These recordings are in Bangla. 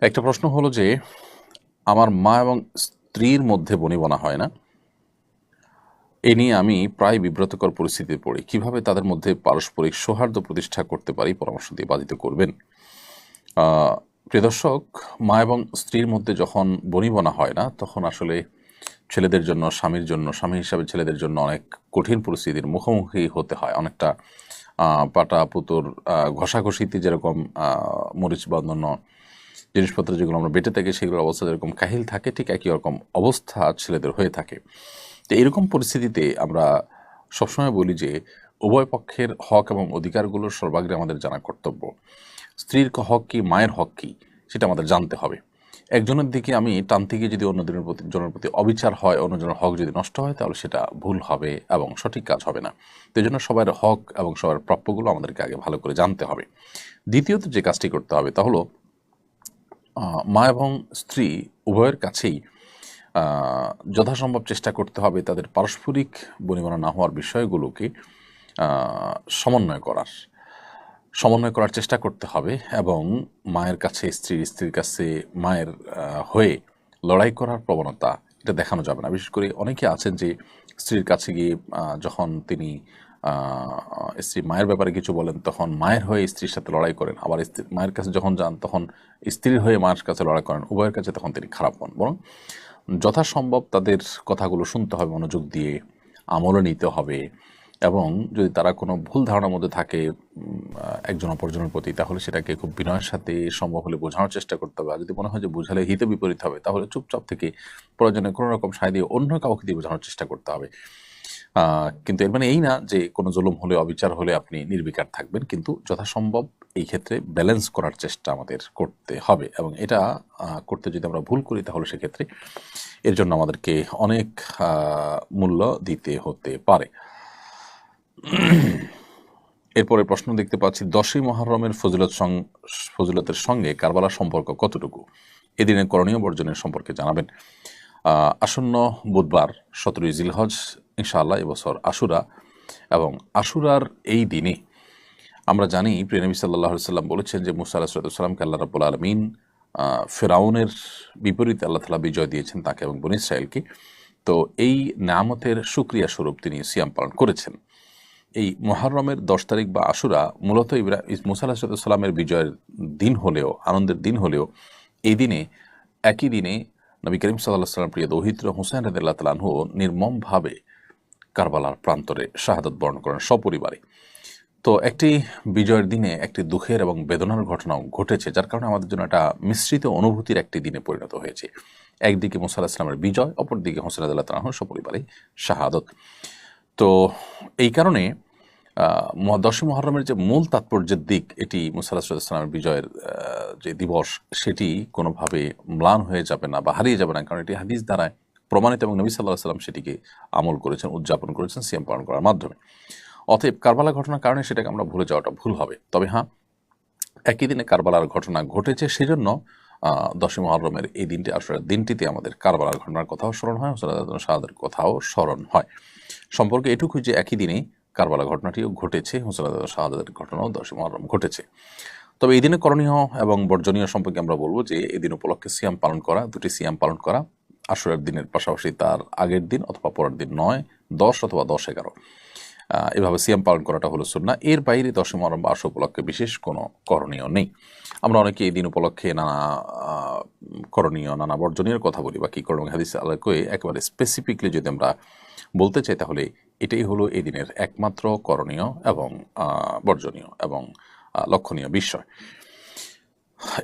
একটা প্রশ্ন হলো যে আমার মা এবং স্ত্রীর মধ্যে বনিবনা হয় না। এ নিয়ে আমি প্রায় বিব্রতকর পরিস্থিতিতে পড়ি। কিভাবে তাদের মধ্যে পারস্পরিক সৌহার্দ্য প্রতিষ্ঠা করতে পারি, পরামর্শ দিয়ে বাধিত করবেন। প্রিয় দর্শক, মা এবং স্ত্রীর মধ্যে যখন বনিবনা হয় না, তখন আসলে ছেলেদের জন্য, স্বামীর জন্য, স্বামী হিসাবে ছেলেদের জন্য অনেক কঠিন পরিস্থিতির মুখোমুখি হতে হয়। অনেকটা পাটা পুতুর ঘষাঘষিতে যেরকম মরিচ বা অন্যান্য জিনিসপত্র যেগুলো আমরা বেঁটে থাকি, সেগুলোর অবস্থা যেরকম কাহিল থাকে, ঠিক একই রকম অবস্থা ছেলেদের হয়ে থাকে। তো এরকম পরিস্থিতিতে আমরা সবসময় বলি যে উভয় পক্ষের হক এবং অধিকারগুলোর সর্বাগ্রে আমাদের জানা কর্তব্য। স্ত্রীর হক কী, মায়ের হক কী, সেটা আমাদের জানতে হবে। একজনের দিকে আমি টানতে গিয়ে যদি অন্যজনের প্রতি অবিচার হয়, অন্যজনের হক যদি নষ্ট হয়, তাহলে সেটা ভুল হবে এবং সঠিক কাজ হবে না। তো এই জন্য সবার হক এবং সবার প্রাপ্যগুলো আমাদেরকে আগে ভালো করে জানতে হবে। দ্বিতীয়ত যে কাজটি করতে হবে তা হলো মা এবং স্ত্রী উভয়ের কাছেই যথাসম্ভব চেষ্টা করতে হবে তাদের পারস্পরিক বনিবনা না হওয়ার বিষয়গুলোকে সমন্বয় করার চেষ্টা করতে হবে এবং মায়ের কাছে স্ত্রীর, স্ত্রীর কাছে মায়ের হয়ে লড়াই করার প্রবণতা এটা দেখানো যাবে না। বিশেষ করে অনেকে আছেন যে স্ত্রীর কাছে গিয়ে যখন তিনি স্ত্রী মায়ের ব্যাপারে কিছু বলেন, তখন মায়ের হয়ে স্ত্রীর সাথে লড়াই করেন। আবার স্ত্রী মায়ের কাছে যখন যান, তখন স্ত্রীর হয়ে মায়ের কাছে লড়াই করেন। উভয়ের কাছে তখন তিনি খারাপ হন। বরং যথাসম্ভব তাদের কথাগুলো শুনতে হবে, মনোযোগ দিয়ে আমলও নিতে হবে। এবং যদি তারা কোনো ভুল ধারণার মধ্যে থাকে একজন অপরজনের প্রতি, তাহলে সেটাকে খুব বিনয়ের সাথে সম্ভব হলে বোঝানোর চেষ্টা করতে হবে। আর যদি মনে হয় যে বোঝালে হিতে বিপরীত হবে, তাহলে চুপচাপ থেকে প্রয়োজনে কোনো রকম সায় দিয়ে অন্য কাউকে দিয়ে বোঝানোর চেষ্টা করতে হবে। কিন্তু এর মানে এই না যে কোনো জুলুম হলে, অবিচার হলে আপনি নির্বিকার থাকবেন, কিন্তু যথাসম্ভব এই ক্ষেত্রে ব্যালেন্স করার চেষ্টা আমাদের করতে হবে। এবং এটা করতে যদি আমরা ভুল করি, তাহলে সেক্ষেত্রে এর জন্য আমাদেরকে অনেক মূল্য দিতে হতে পারে। এরপরে প্রশ্ন দেখতে পাচ্ছি, 10ই মুহররমের ফজিলতের সঙ্গে কারবালার সম্পর্ক কতটুকু? এদিনের করণীয় বর্জনের সম্পর্কে জানাবেন। আসন্ন বুধবার 17ই জিলহজ ইনশাআল্লাহ এবছর আশুরা, এবং আশুরার এই দিনে আমরা জানি প্রিয় নবী সাল্লাল্লাহু আলাইহি সাল্লাম বলেছেন যে মুসা আলাইহিস সালামকে আল্লাহ রাব্বুল আলামিন ফেরাউনের বিপরীতে আল্লাহ তাআলা বিজয় দিয়েছেন তাকে এবং বনী ইসরাঈলকে। তো এই নেয়ামতের শুকরিয়া স্বরূপ তিনি সিয়াম পালন করেছেন। এই মুহররমের 10 তারিখ বা আশুরা মূলত মুসা আলাইহিস সালামের বিজয়ের দিন হলেও, আনন্দের দিন হলেও, এই দিনে একই দিনে নবী করিম সাল্লাল্লাহু আলাইহি সাল্লাম প্রিয় দৌহিত্র হুসাইন রাদিয়াল্লাহু তাআলা আনহু নির্মমভাবে কারবালার প্রান্তরে শাহাদাত বরণ করেন সপরিবারে। তো একটি বিজয়ের দিনে একটি দুঃখের এবং বেদনার ঘটনাও ঘটেছে, যার কারণে আমাদের জন্য একটা মিশ্রিত অনুভূতির একটি দিনে পরিণত হয়েছে। একদিকে মুসা আলাইহিস সালামের বিজয়, অপরদিকে হুসাইন রাদিয়াল্লাহু তাআলা আনহুর সপরিবারে শাহাদত। তো এই কারণে 10ই মুহররমের যে মূল তাৎপর্যের দিক, এটি মুসা আলাইহিস সালামের বিজয়ের যে দিবস, সেটি কোনোভাবে ম্লান হয়ে যাবে না বা হারিয়ে যাবে না, কারণ এটি হাদিস দ্বারায় প্রমাণিত এবং নবী সাল্লাল্লাহু আলাইহি সাল্লাম সেটিকে আমল করেছেন, উদযাপন করেছেন সিয়াম পালন করার মাধ্যমে। অতএব কারবালা ঘটনার কারণে সেটাকে আমরা ভুলে যাওয়াটা ভুল হবে। তবে হ্যাঁ, একই দিনে কারবালার ঘটনা ঘটেছে, সেজন্য 10ই মুহররমের এই দিনটি, আসলে দিনটিতে আমাদের কারবালার ঘটনার কথাও স্মরণ হয়, শাহাদাতের কথাও স্মরণ হয়। সম্পর্কে এটুকুই যে একই দিনে কারবালা ঘটনাটিও ঘটেছে, হুসাইন শাহাদাতের ঘটনাও 10ই মুহররম ঘটেছে। তবে এই দিনে করণীয় এবং বর্জনীয় সম্পর্কে আমরা বলবো যে এই দিন উপলক্ষে সিয়াম পালন করা, দুটি সিয়াম পালন করা, আশুরার দিনের পাশাপাশি তার আগের দিন অথবা পরের দিন 9, 10 অথবা 10-11 এভাবে সিয়াম পালন করাটা হলো সুন্নাহ। এর বাইরে 10ই মুহররম বা আশুরা উপলক্ষে বিশেষ কোনো করণীয় নেই। আমরা অনেকে এই দিন উপলক্ষে নানা করণীয়, নানা বর্জনীয় কথা বলি, বা কি করণীয় হাদিস আলোকে একেবারে স্পেসিফিকলি যদি আমরা বলতে চাই, তাহলে এটাই হলো এই দিনের একমাত্র করণীয় এবং বর্জনীয় এবং লক্ষণীয় বিষয়।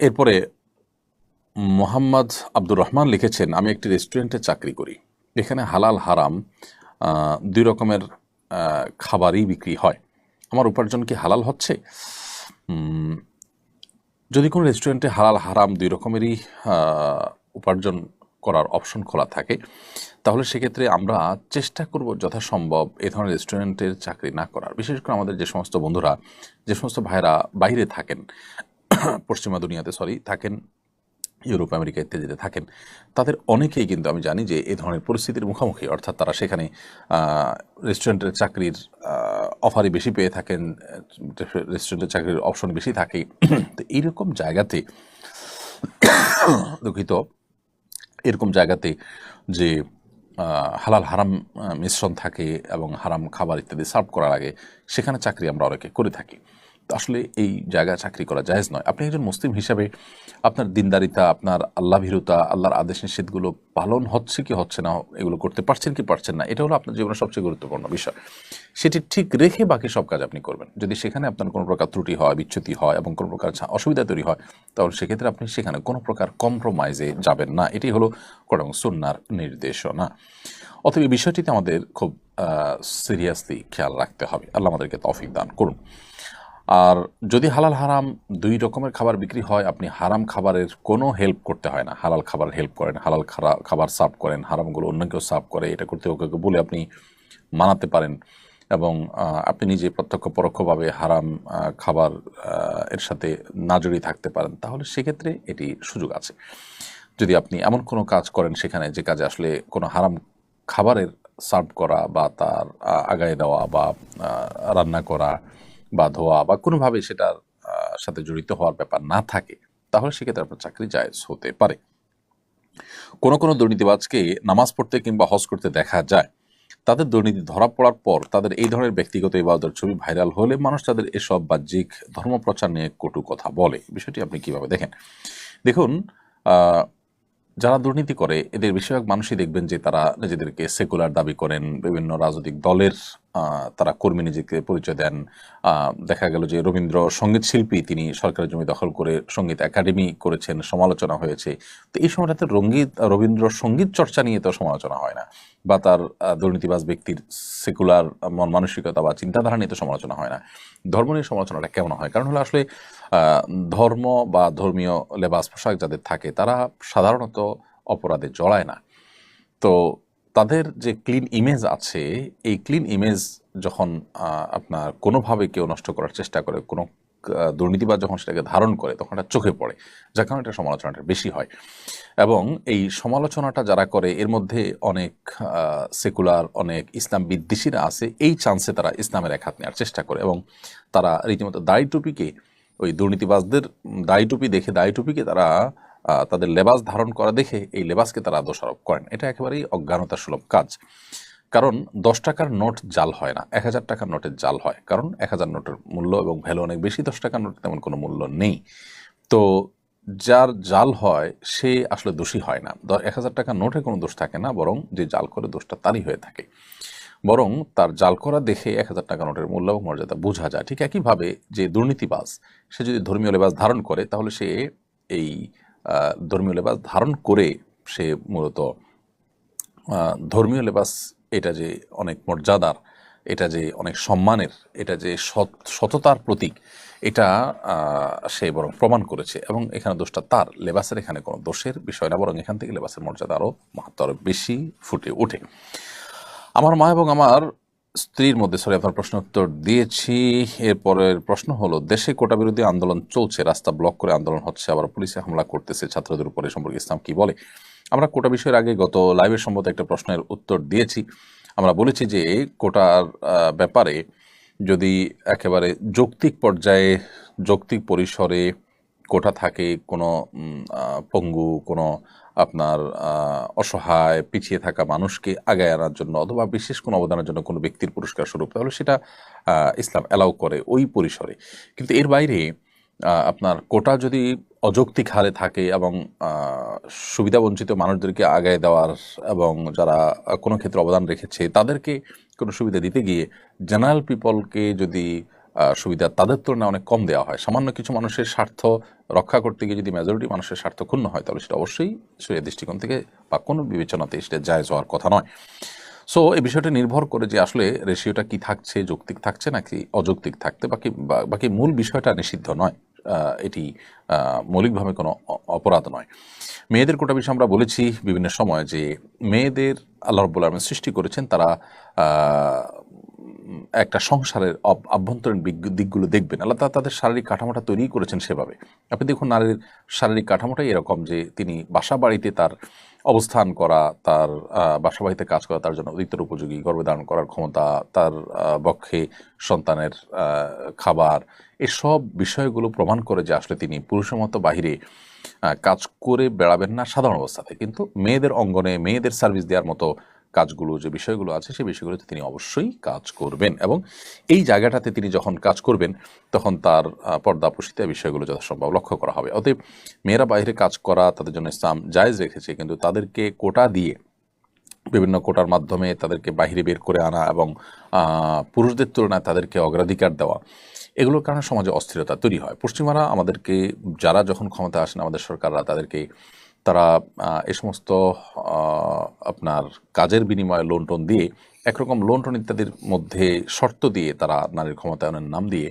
এরপরে মোহাম্মদ আব্দুর রহমান লিখেছেন, আমি একটি রেস্টুরেন্টে চাকরি করি। এখানে হালাল হারাম দুই রকমের খাবারই বিক্রি হয়। আমার উপার্জন কি হালাল হচ্ছে? যদি কোনো রেস্টুরেন্টে হালাল হারাম দুই রকমেরই উপার্জন করার অপশন খোলা থাকে, তাহলে সেক্ষেত্রে আমরা চেষ্টা করব যথাসম্ভব এ ধরনের রেস্টুরেন্টের চাকরি না করার। বিশেষ করে আমাদের যে সমস্ত বন্ধুরা, যে সমস্ত ভাইরা বাইরে থাকেন, পশ্চিমা দুনিয়াতে থাকেন, ইউরোপ, আমেরিকা ইত্যাদিতে থাকেন, তাদের অনেকেই কিন্তু আমি জানি যে এ ধরনের পরিস্থিতির মুখোমুখি। অর্থাৎ তারা সেখানে রেস্টুরেন্টের চাকরির অফারই বেশি পেয়ে থাকেন, রেস্টুরেন্টের চাকরির অপশন বেশি থাকে। তো এইরকম জায়গাতে দুঃখিত, এরকম জায়গাতে যে হালাল হারাম মিশ্রণ থাকে এবং হারাম খাবার ইত্যাদি সার্ভ করার আগে সেখানে চাকরি আমরা অনেকে করে থাকি। তো আসলে এই জায়গায় চাকরি করা জায়েজ নয়। আপনি একজন মুসলিম হিসাবে আপনার দিনদারিতা, আপনার আল্লাহ ভীরুতা, আল্লাহর আদেশ নিষেধগুলো পালন হচ্ছে কি হচ্ছে না, এগুলো করতে পারছেন কি পারছেন না, এটা হলো আপনার জীবনের সবচেয়ে গুরুত্বপূর্ণ বিষয়। সেটি ঠিক রেখে বাকি সব কাজ আপনি করবেন। যদি সেখানে আপনার কোনো প্রকার ত্রুটি হয়, বিচ্যুতি হয় এবং কোনো প্রকার অসুবিধা তৈরি হয়, তাহলে সেক্ষেত্রে আপনি সেখানে কোনো প্রকার কম্প্রোমাইজে যাবেন না। এটি হলো কোরআন এবং সুন্নাহর নির্দেশনা। অতএব এই বিষয়টিতে আমাদের খুব সিরিয়াসলি খেয়াল রাখতে হবে। আল্লাহ আমাদেরকে তৌফিক দান করুন। আর যদি হালাল হারাম দুই রকমের খাবার বিক্রি হয়, আপনি হারাম খাবারের কোনো হেল্প করতে হয় না, হালাল খাবার হেল্প করেন, হালাল খাবার সার্ভ করেন, হারামগুলো অন্য কেউ সার্ভ করে, এটা করতে ওকে বলে আপনি মানাতে পারেন এবং আপনি নিজে প্রত্যক্ষ পরোক্ষভাবে হারাম খাবার এর সাথে না জড়িয়ে থাকতে পারেন, তাহলে সেক্ষেত্রে এটি সুযোগ আছে। যদি আপনি এমন কোনো কাজ করেন সেখানে যে কাজে আসলে কোনো হারাম খাবারের সার্ভ করা বা তার আগায় দেওয়া বা রান্না করা বা ধোয়া বা কোনোভাবে সেটার সাথে জড়িত হওয়ার ব্যাপার না থাকে, তাহলে সেক্ষেত্রে আপনার চাকরি জায়েজ হতে পারে। কোনো দুর্নীতিবাজকে নামাজ পড়তে কিংবা হজ করতে দেখা যায়। তাদের দুর্নীতি ধরা পড়ার পর তাদের এই ধরনের ব্যক্তিগত ইবাদতের ছবি ভাইরাল হলে মানুষ তাদের এসব বাহ্যিক ধর্মপ্রচার নিয়ে কটু কথা বলে। বিষয়টি আপনি কিভাবে দেখেন? দেখুন, যারা দুর্নীতি করে এদের বেশিরভাগ মানুষই দেখবেন যে তারা নিজেদেরকে সেকুলার দাবি করেন, বিভিন্ন রাজনৈতিক দলের তারা কর্মী নিজেকে পরিচয় দেন। দেখা গেল যে রবীন্দ্র সঙ্গীত শিল্পী, তিনি সরকারি জমি দখল করে সঙ্গীত একাডেমি করেছেন, সমালোচনা হয়েছে। তো এই সময়টাতে রবীন্দ্র সঙ্গীত চর্চা নিয়ে তো সমালোচনা হয় না, বা তার দুর্নীতিবাজ ব্যক্তির সেকুলার মন মানসিকতা বা চিন্তাধারা নিয়ে তো সমালোচনা হয় না। ধর্ম নিয়ে সমালোচনাটা কেমন হয়? কারণ হলো আসলে ধর্ম বা ধর্মীয় লেবাস পোশাক যাদের থাকে তারা সাধারণত অপরাধে জড়ায় না। তো তাদের যে ক্লিন ইমেজ আছে, এই ক্লিন ইমেজ যখন আপনার কোনোভাবে কেউ নষ্ট করার চেষ্টা করে, কোনো দুর্নীতিবাজ যখন সেটাকে ধারণ করে, তখন এটা চোখে পড়ে, যার কারণে এটা সমালোচনাটা বেশি হয়। এবং এই সমালোচনাটা যারা করে এর মধ্যে অনেক সেকুলার, অনেক ইসলাম বিদ্বেষীরা আছে। এই চান্সে তারা ইসলামের এক হাত নেওয়ার চেষ্টা করে এবং তারা রীতিমতো দাড়ি টুপিকে, ওই দুর্নীতিবাজদের দাড়ি টুপি দেখে দাড়ি টুপিকে তারা তাদের লেবাস ধারণ করা দেখে এই লেবাসকে তারা দোষারোপ করেন। এটা একেবারেই অজ্ঞানতা সুলভ কাজ। কারণ 10 টাকার নোট জাল হয় না, 1000 টাকার নোটের জাল হয়। কারণ 1000 নোটের মূল্য এবং ভ্যালু অনেক বেশি, 10 টাকার নোটের তেমন কোনো মূল্য নেই। তো যার জাল হয় সে আসলে দোষী হয় না। 1000 টাকার নোটে কোনো দোষ থাকে না, বরং যে জাল করে দোষটা তারই হয়ে থাকে। বরং তার জাল করা দেখে 1000 টাকা নোটের মূল্য এবং মর্যাদা বোঝা যায়। ঠিক একইভাবে যে দুর্নীতিবাজ, সে যদি ধর্মীয় লেবাস ধারণ করে, তাহলে সে এই ধর্মীয় লেবাস ধারণ করে সে মূলত ধর্মীয় লেবাস, এটা যে অনেক মর্যাদার, এটা যে অনেক সম্মানের, এটা যে সততার প্রতীক, এটা সে বরং প্রমাণ করেছে। এবং এখানে দোষটা তার, লেবাসের এখানে কোনো দোষের বিষয় না, বরং এখান থেকে লেবাসের মর্যাদা আরও মাহাত্ম আরও বেশি ফুটে ওঠে। আমার মা এবং আমার স্ত্রীর মধ্যে, আপনার প্রশ্ন উত্তর দিয়েছি। এরপরের প্রশ্ন হলো, দেশে কোটা বিরোধী আন্দোলন চলছে, রাস্তা ব্লক করে আন্দোলন হচ্ছে, আবার পুলিশে হামলা করতেছে ছাত্রদের উপরে, সম্পর্কে ইসলাম কি বলে? আমরা কোটা বিষয়ের আগে গত লাইভের সম্ভবত একটা প্রশ্নের উত্তর দিয়েছি। আমরা বলেছি যে কোটার ব্যাপারে যদি একেবারে যৌক্তিক পর্যায়ে, যৌক্তিক পরিসরে কোটা থাকে, কোনো পঙ্গু, কোনো আপনার অসহায় পিছিয়ে থাকা মানুষকে আগায় আনার জন্য অথবা বিশেষ কোনো অবদানের জন্য কোনো ব্যক্তির পুরস্কার স্বরূপ, তাহলে সেটা ইসলাম অ্যালাউ করে ওই পরিসরে। কিন্তু এর বাইরে আপনার কোটা যদি অযৌক্তিক হারে থাকে এবং সুবিধাবঞ্চিত মানুষদেরকে আগায় দেওয়ার এবং যারা কোনো ক্ষেত্রে অবদান রেখেছে তাদেরকে কোনো সুবিধা দিতে গিয়ে জেনারেল পিপলকে যদি সুবিধা তাদের তুলনায় অনেক কম দেওয়া হয়, সামান্য কিছু মানুষের স্বার্থ রক্ষা করতে গিয়ে যদি মেজরিটি মানুষের স্বার্থ ক্ষুণ্ণ হয়, তাহলে সেটা অবশ্যই শরীয়তের দৃষ্টিকোণ থেকে বা কোনো বিবেচনাতে সেটা জায়েজ হওয়ার কথা নয়। সো এই বিষয়টা নির্ভর করে যে আসলে রেশিওটা কি থাকছে, যৌক্তিক থাকছে নাকি অযৌক্তিক থাকতে, বাকি মূল বিষয়টা নিষিদ্ধ নয়, এটি মৌলিকভাবে কোনো অপরাধ নয়। মেয়েদের কোটা বিষয়ে আমরা বলেছি বিভিন্ন সময় যে মেয়েদের আল্লাহ রাব্বুল আলামিন সৃষ্টি করেছেন, তারা একটা সংসারের আভ্যন্তরীণ দিকগুলো দেখবেন, আল্লাহ তাআলা তাদের শারীরিক কাঠামোটা তৈরি করেছেন সেভাবে। আপনি দেখুন নারীর শারীরিক কাঠামোটাই এরকম যে তিনি বাসা বাড়িতে তার অবস্থান করা, তার বাসা বাড়িতে কাজ করা তার জন্য অধিকতর উপযোগী, গর্ভধারণ করার ক্ষমতা, তার বক্ষে সন্তানের খাবার, এসব বিষয়গুলো প্রমাণ করে যে আসলে তিনি পুরুষের মতো বাহিরে কাজ করে বেড়াবেন না সাধারণ অবস্থাতে, কিন্তু মেয়েদের অঙ্গনে মেয়েদের সার্ভিস দেওয়ার মতো কাজগুলো যে বিষয়গুলো আছে সেই বিষয়গুলোতে তিনি অবশ্যই কাজ করবেন, এবং এই জায়গাটাতে তিনি যখন কাজ করবেন তখন তার পর্দাপ্রসিত বিষয়গুলো যথাসম্ভব লক্ষ্য করা হবে। অতএব মেয়েরা বাইরে কাজ করা তাদের জন্য ইসলাম জায়েজ রেখেছে, কিন্তু তাদেরকে কোটা দিয়ে বিভিন্ন কোটার মাধ্যমে তাদেরকে বাহিরে বের করে আনা এবং পুরুষদের তুলনায় তাদেরকে অগ্রাধিকার দেওয়া, এগুলোর কারণে সমাজে অস্থিরতা তৈরি হয়। পশ্চিমারা আমাদেরকে, যারা যখন ক্ষমতা আসেন আমাদের সরকাররা, তারা এ সমস্ত আপনার কাজের বিনিময়ে লোন টোন দিয়ে, একরকম লোন টোন ইত্যাদির মধ্যে শর্ত দিয়ে তারা নারীর ক্ষমতায়নের নাম দিয়ে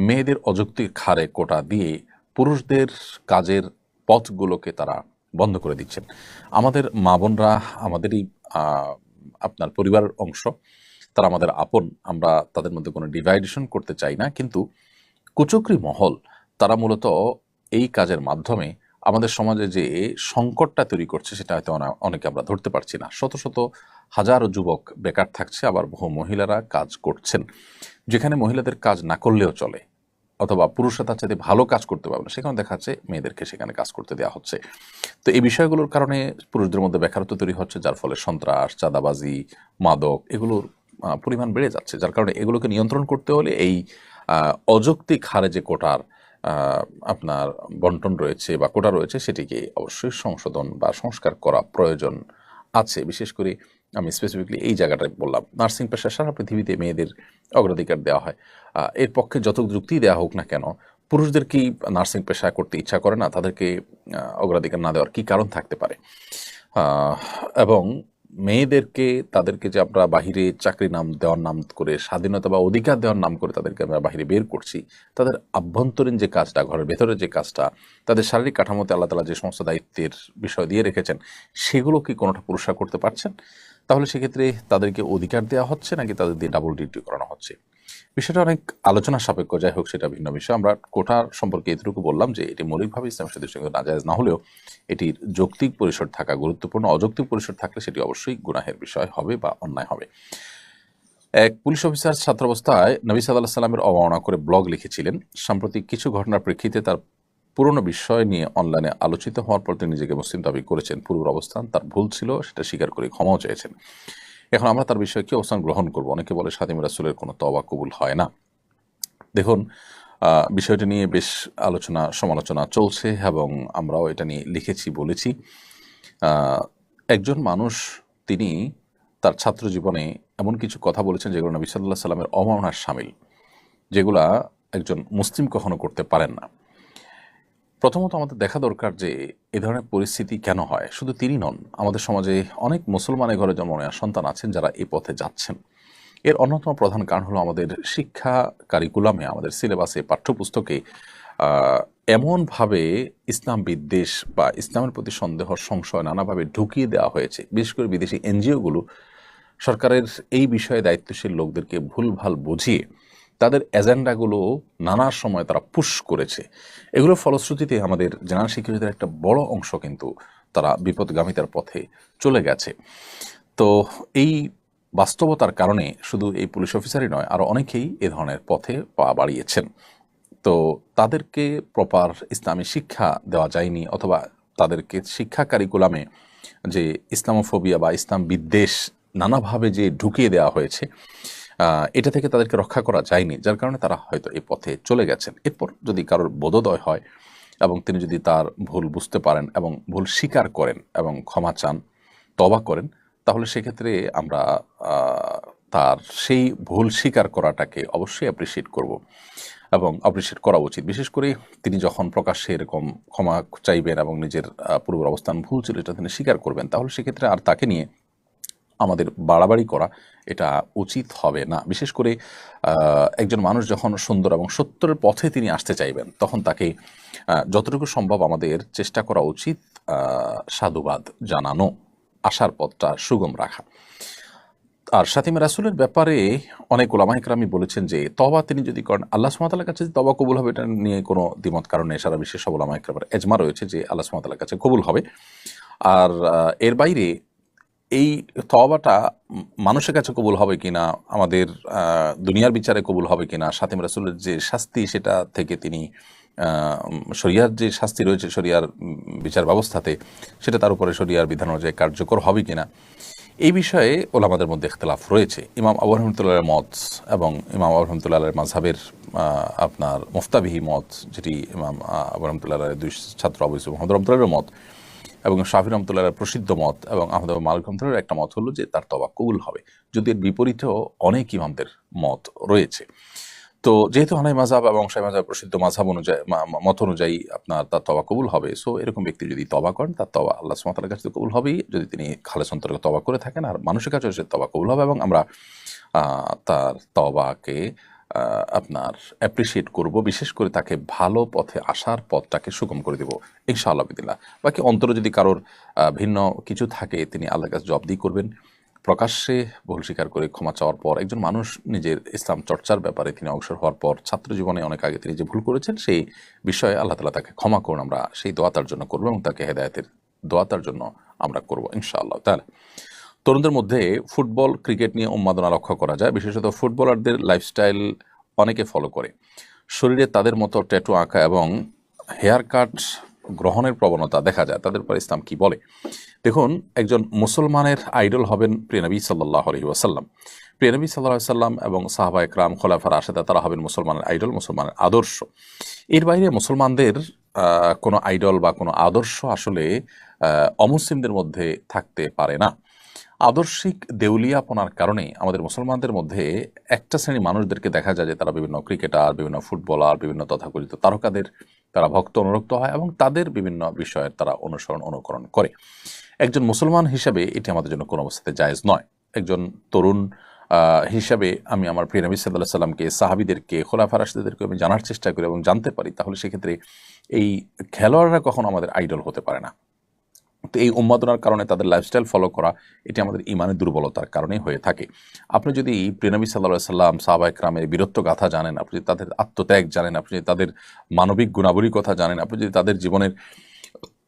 মেয়েদের অযৌক্তিক হারে কোটা দিয়ে পুরুষদের কাজের পথগুলোকে তারা বন্ধ করে দিচ্ছেন। আমাদের মা বোনরা আমাদেরই আপনার পরিবারের অংশ, তারা আমাদের আপন, আমরা তাদের মধ্যে কোনো ডিভাইডেশন করতে চাই না, কিন্তু কুচক্রী মহল তারা মূলত এই কাজের মাধ্যমে আমাদের সমাজে যে সংকটটা তৈরি করছে সেটা হয়তো অনেকে আমরা ধরতে পারছি না। শত শত হাজারো যুবক বেকার থাকছে, আবার বহু মহিলারা কাজ করছেন, যেখানে মহিলাদের কাজ না করলেও চলে অথবা পুরুষরা তার চাইতে ভালো কাজ করতে পারবে না, সেখানে দেখা যাচ্ছে মেয়েদেরকে সেখানে কাজ করতে দেওয়া হচ্ছে। তো এই বিষয়গুলোর কারণে পুরুষদের মধ্যে বেকারত্ব তৈরি হচ্ছে, যার ফলে সন্ত্রাস, চাঁদাবাজি, মাদক এগুলোর পরিমাণ বেড়ে যাচ্ছে। যার কারণে এগুলোকে নিয়ন্ত্রণ করতে হলে এই অযৌক্তিক হারে যে কোটার আপনার বন্টন রয়েছে বা কোটা রয়েছে সেটিকে অবশ্যই সংশোধন বা সংস্কার করা প্রয়োজন আছে। বিশেষ করে আমি স্পেসিফিকলি এই জায়গাটায় বললাম, নার্সিং পেশা সারা পৃথিবীতে মেয়েদের অগ্রাধিকার দেওয়া হয়। এর পক্ষে যত যুক্তি দেওয়া হোক না কেন, পুরুষদের কি নার্সিং পেশা করতে ইচ্ছা করে না? তাদেরকে অগ্রাধিকার না দেওয়ার কি কারণ থাকতে পারে? এবং মেয়েদেরকে, তাদেরকে যে আমরা বাহিরে চাকরি দেওয়ার নাম করে, স্বাধীনতা বা অধিকার দেওয়ার নাম করে তাদেরকে আমরা বাহিরে বের করছি, তাদের আভ্যন্তরীণ যে কাজটা, ঘরের ভেতরে যে কাজটা, তাদের শারীরিক কাঠামোতে আল্লাহ তাআলা যে সমস্ত দায়িত্বের বিষয় দিয়ে রেখেছেন, সেগুলো কি কোনোটা পুরুষরা করতে পারছেন? তাহলে সেক্ষেত্রে তাদেরকে অধিকার দেওয়া হচ্ছে নাকি তাদের দিয়ে ডাবল ডিউটি করানো হচ্ছে? বিষয়টা অনেক আলোচনা সাপেক্ষ, যাই হোক সেটা ভিন্ন বিষয়। আমরা কোটার সম্পর্কে এতটুকু বললাম যে এটি মৌলিকভাবে ইসলামের দৃষ্টিকোণ নাজায়েজ না হলেও এটির যৌক্তিক পরিসর থাকা গুরুত্বপূর্ণ। অযৌক্তিক পরিসর থাকলে সেটি অবশ্যই গুনাহের বিষয় হবে বা অন্যায় হবে। এক পুলিশ অফিসার ছাত্রাবস্থায় নবী সাল্লাল্লাহু আলাইহি ওয়াসাল্লামের অবমাননা করে ব্লগ লিখেছিলেন। সাম্প্রতিক কিছু ঘটনার প্রেক্ষিতে তার পুরনো বিষয় নিয়ে অনলাইনে আলোচিত হওয়ার পর তিনি নিজেকে মুসলিম দাবি করেছেন। পূর্বের অবস্থান তার ভুল ছিল, সেটা স্বীকার করে ক্ষমাও চেয়েছেন। এখন আমরা তার বিষয়ে কি অবস্থান গ্রহণ করব? অনেকে বলে খাদিম রাসূলের কোনো তওবা কবুল হয় না। দেখুন, বিষয়টা নিয়ে বেশ আলোচনা সমালোচনা চলছে এবং আমরাও এটা নিয়ে লিখেছি, বলেছি। একজন মানুষ তিনি তার ছাত্র জীবনে এমন কিছু কথা বলেছেন যেগুলো নবী সাল্লাল্লাহু আলাইহি ওয়াসাল্লামের অবমাননার শামিল, যেগুলা একজন মুসলিম কখনো করতে পারেন না। প্রথমত আমাদের দেখা দরকার যে এ ধরনের পরিস্থিতি কেন হয়। শুধু তিনি নন, আমাদের সমাজে অনেক মুসলমানের ঘরে জন্ম নেওয়া সন্তান আছেন যারা এই পথে যাচ্ছেন। এর অন্যতম প্রধান কারণ হলো আমাদের শিক্ষা কারিকুলামে, আমাদের সিলেবাসে, পাঠ্যপুস্তকে এমনভাবে ইসলাম বিদ্বেষ বা ইসলামের প্রতি সন্দেহ, সংশয় নানাভাবে ঢুকিয়ে দেওয়া হয়েছে। বিশেষ করে বিদেশি এনজিওগুলো সরকারের এই বিষয়ে দায়িত্বশীল লোকদেরকে ভুলভাল বুঝিয়ে তাদের এজেন্ডাগুলো নানা সময় তারা পুশ করেছে। এগুলোর ফলশ্রুতিতে আমাদের জেনারেল শিক্ষিতদের একটা বড় অংশ কিন্তু তারা বিপদগামিতার পথে চলে গেছে। তো এই বাস্তবতার কারণে শুধু এই পুলিশ অফিসারই নয়, আরও অনেকেই এ ধরনের পথে পা বাড়িয়েছেন। তো তাদেরকে প্রপার ইসলামী শিক্ষা দেওয়া যায়নি, অথবা তাদেরকে শিক্ষা কারিকুলামে যে ইসলামোফোবিয়া বা ইসলাম বিদ্বেষ নানাভাবে যে ঢুকিয়ে দেওয়া হয়েছে, এটা থেকে তাদেরকে রক্ষা করা যায়নি, যার কারণে তারা হয়তো এই পথে চলে গেছেন। এরপর যদি কারোর বোধোদয় হয় এবং তিনি যদি তার ভুল বুঝতে পারেন এবং ভুল স্বীকার করেন এবং ক্ষমা চান, তওবা করেন, তাহলে সেক্ষেত্রে আমরা তার সেই ভুল স্বীকার করাটাকে অবশ্যই অ্যাপ্রিসিয়েট করব এবং অ্যাপ্রিসিয়েট করা উচিত। বিশেষ করে তিনি যখন প্রকাশ্যে এরকম ক্ষমা চাইবেন এবং নিজের পূর্বের অবস্থান ভুল ছিল এটা তিনি স্বীকার করবেন, তাহলে সেক্ষেত্রে আর তাকে নিয়ে আমাদের বাড়াবাড়ি করা এটা উচিত হবে না। বিশেষ করে একজন মানুষ যখন সুন্দর এবং সত্যের পথে তিনি আসতে চাইবেন, তখন তাকে যতটুকু সম্ভব আমাদের চেষ্টা করা উচিত সাধুবাদ জানানো, আসার পথটা সুগম রাখা। আর শাতিমে রাসূলের ব্যাপারে অনেক উলামায়ে কেরাম বলেছেন যে তওবা তিনি যদি করেন আল্লাহ সুবহানাহু ওয়া তাআলার কাছে তওবা কবুল হবে, এটা নিয়ে কোনো দ্বিমত কারণ নেই। সারা বিশ্বের সব উলামায়ে কেরামের ইজমা রয়েছে যে আল্লাহ সুবহানাহু ওয়া তাআলার কাছে কবুল হবে। আর এর বাইরে এই তওবাটা মানুষের কাছে কবুল হবে কিনা, আমাদের দুনিয়ার বিচারে কবুল হবে কিনা, শাতিম রাসূলের যে শাস্তি সেটা থেকে তিনি শরিয়ার যে শাস্তি রয়েছে শরিয়ার বিচার ব্যবস্থাতে, সেটা তার উপরে শরিয়ার বিধান অনুযায়ী কার্যকর হবে কিনা, এই বিষয়ে ওলামাদের মধ্যে ইখতিলাফ রয়েছে। ইমাম আবু রহমতুল্লাহের মত এবং ইমাম আবু রহমতুল্লাহের মাযহাবের আপনার মুফতাবিহি মত, যেটি ইমাম আবু রহমতুল্লাহের দুই ছাত্র আবু ইউসুফ মুহাম্মদ রহমতুল্লাহের মত এবং শাফি রহমতুল্লাহের প্রসিদ্ধ মত এবং আহমদ মালিক রহমতুল্লাহের একটা মত হলো যে তার তওবা কবুল হবে, যদি এর বিপরীতেও অনেক ইমামদের মত রয়েছে। তো যেহেতু হানাফি মাযহাব এবং শাফিঈ মাযহাব প্রসিদ্ধ মাযহাব অনুযায়ী মত অনুযায়ী আপনার তার তওবা কবুল হবে, সো এরকম ব্যক্তি যদি তওবা করেন তার তওবা আল্লাহ সুবহানাহু ওয়া তাআলার কাছে কবুল হবেই, যদি তিনি খালেস অন্তরে তওবা করে থাকেন, আর মানুষের কাছে সে তওবা কবুল হবে এবং আমরা তার তওবাকে আপনার অ্যাপ্রিসিয়েট করব, বিশেষ করে তাকে ভালো পথে আসার পথটাকে সুগম করে দেব ইনশাআল্লাহ বিদিল্লাহ। বাকি অন্তরে যদি কারোর ভিন্ন কিছু থাকে তিনি আল্লাহর কাছে জবাবদিহি করবেন। প্রকাশ্যে ভুল স্বীকার করে ক্ষমা চাওয়ার পর একজন মানুষ নিজের ইসলাম চর্চার ব্যাপারে তিনি অগ্রসর হওয়ার পর ছাত্র জীবনে অনেক আগে তিনি যে ভুল করেছেন সেই বিষয়ে আল্লাহ তাআলা তাকে ক্ষমা করুন, আমরা সেই দোয়া তার জন্য করবো এবং তাকে হেদায়েতের দোয়া তার জন্য আমরা করবো ইনশাআল্লাহ তাআলা। তরুণদের মধ্যে ফুটবল ক্রিকেট নিয়ে উন্মাদনা লক্ষ্য করা যায়, বিশেষত ফুটবলারদের লাইফস্টাইল অনেকে ফলো করে, শরীরে তাদের মতো ট্যাটু আঁকা এবং হেয়ার কাট গ্রহণের প্রবণতা দেখা যায়। তাদের পর ইসলাম কি বলে? দেখুন, একজন মুসলমানের আইডল হবেন প্রিয় নবী সাল্লাল্লাহু আলাইহি ওয়াসাল্লাম। প্রিয় নবী সাল্লাল্লাহু আলাইহি ওয়াসাল্লাম এবং সাহাবায়ে কেরাম খোলাফা রাশেদা তারা হবেন মুসলমানের আইডল, মুসলমানের আদর্শ। এর বাইরে মুসলমানদের কোনো আইডল বা কোনো আদর্শ আসলে অমুসলিমদের মধ্যে থাকতে পারে না। আদর্শিক দেউলিয়াপনার কারণে আমাদের মুসলমানদের মধ্যে একটা শ্রেণীর মানুষদেরকে দেখা যায় যে তারা বিভিন্ন ক্রিকেটার, বিভিন্ন ফুটবলার, বিভিন্ন তথাকথিত তারকাদের তারা ভক্ত অনুরক্ত হয় এবং তাদের বিভিন্ন বিষয়ের তারা অনুসরণ অনুকরণ করে। একজন মুসলমান হিসাবে এটি আমাদের জন্য কোনো অবস্থাতে জায়েজ নয়। একজন তরুণ হিসাবে আমি আমার প্রিয় নবী সাল্লাল্লাহু আলাইহি সাল্লামকে, সাহাবীদেরকে, খোলাফা রাশিদদেরকে আমি জানার চেষ্টা করি এবং জানতে পারি, তাহলে সেক্ষেত্রে এই খেলোয়াড়রা কখনো আমাদের আইডল হতে পারে না। তো এই উন্মাদনার কারণে তাদের লাইফস্টাইল ফলো করা এটি আমাদের ইমানের দুর্বলতার কারণেই হয়ে থাকে। আপনি যদি প্রিয় নবী সাল্লাল্লাহু আলাইহি সাল্লাম, সাহাবায়ে কেরামের বীরত্ব গাথা জানেন, আপনি যদি তাদের আত্মত্যাগ জানেন, আপনি যদি তাদের মানবিক গুণাবলীর কথা জানেন, আপনি যদি তাদের জীবনের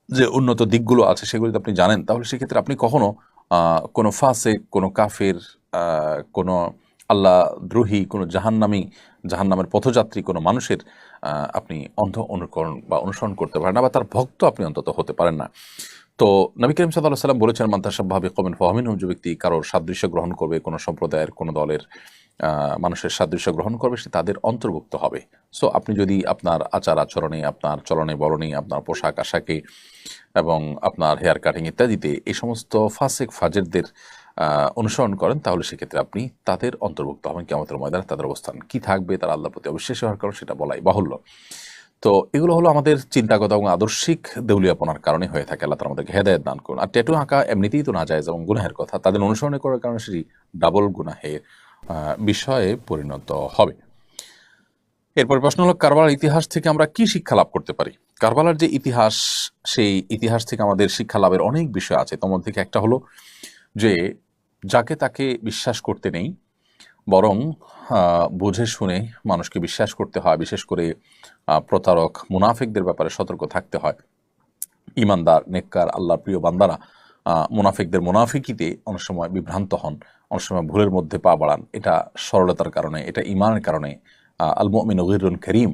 যে উন্নত দিকগুলো আছে সেগুলো যদি আপনি জানেন, তাহলে সেক্ষেত্রে আপনি কখনো কোনো ফাসিক, কোনো কাফের, কোনো আল্লাহ দ্রোহী, কোনো জাহান্নামের পথযাত্রী কোনো মানুষের আপনি অন্ধ অনুকরণ বা অনুসরণ করতে পারেন না, বা তার ভক্ত আপনি অন্তত হতে পারেন না। তো নবী করিম সাল্লাল্লাহু আলাইহি ওয়াসাল্লাম বলেছেন, মান তাশাব্বাহা বিকওমিন ফাহুয়া মিনহুম, যে ব্যক্তি কারোর সাদৃশ্য গ্রহণ করবে, কোনো সম্প্রদায়ের, কোনো দলের মানুষের সাদৃশ্য গ্রহণ করবে, সে তাদের অন্তর্ভুক্ত হবে। সো আপনি যদি আপনার আচার আচরণে, আপনার চলনে বলনে, আপনার পোশাক আশাকে এবং আপনার হেয়ার কাটিং ইত্যাদিতে এই সমস্ত ফাসিক ফাজেরদের অনুসরণ করেন, তাহলে সেক্ষেত্রে আপনি তাদের অন্তর্ভুক্ত হবেন। কিয়ামতের ময়দানে তাদের অবস্থান কি থাকবে, তারা আল্লাহর প্রতি অবিশ্বাসী হওয়ার কারণ সেটা বলাই বাহুল্য। তো এগুলো হলো আমাদের চিন্তাগত এবং আদর্শিক দেউলিয়াপনার কারণে হয়ে থাকে। আল্লাহ তাআলা আমাদেরকে হেদায়েত দান করুন। আর ট্যাটু আঁকা এমনিতেই তো নাজায়েজ এবং গুনাহের কথা, তাদের অনুসরণ করার কারণে সেটি ডাবল গুনাহের বিষয়ে পরিণত হবে। এরপর প্রশ্ন হলো, কারবালার ইতিহাস থেকে আমরা কি শিক্ষা লাভ করতে পারি? কারবালার যে ইতিহাস, সেই ইতিহাস থেকে আমাদের শিক্ষা লাভের অনেক বিষয় আছে। তোমার থেকে একটা হলো যে যাকে তাকে বিশ্বাস করতে নেই, বরং বুঝে শুনে মানুষকে বিশ্বাস করতে হয়। বিশেষ করে প্রতারক মুনাফিকদের ব্যাপারে সতর্ক থাকতে হয়। ইমানদার, নেককার, আল্লাহর প্রিয় বান্দারা মুনাফিকদের মুনাফিকিতে অনেক সময় বিভ্রান্ত হন, অনেক সময় ভুলের মধ্যে পা বাড়ান। এটা সরলতার কারণে, এটা ইমানের কারণে। আল মুমিনু গীরুন কারীম,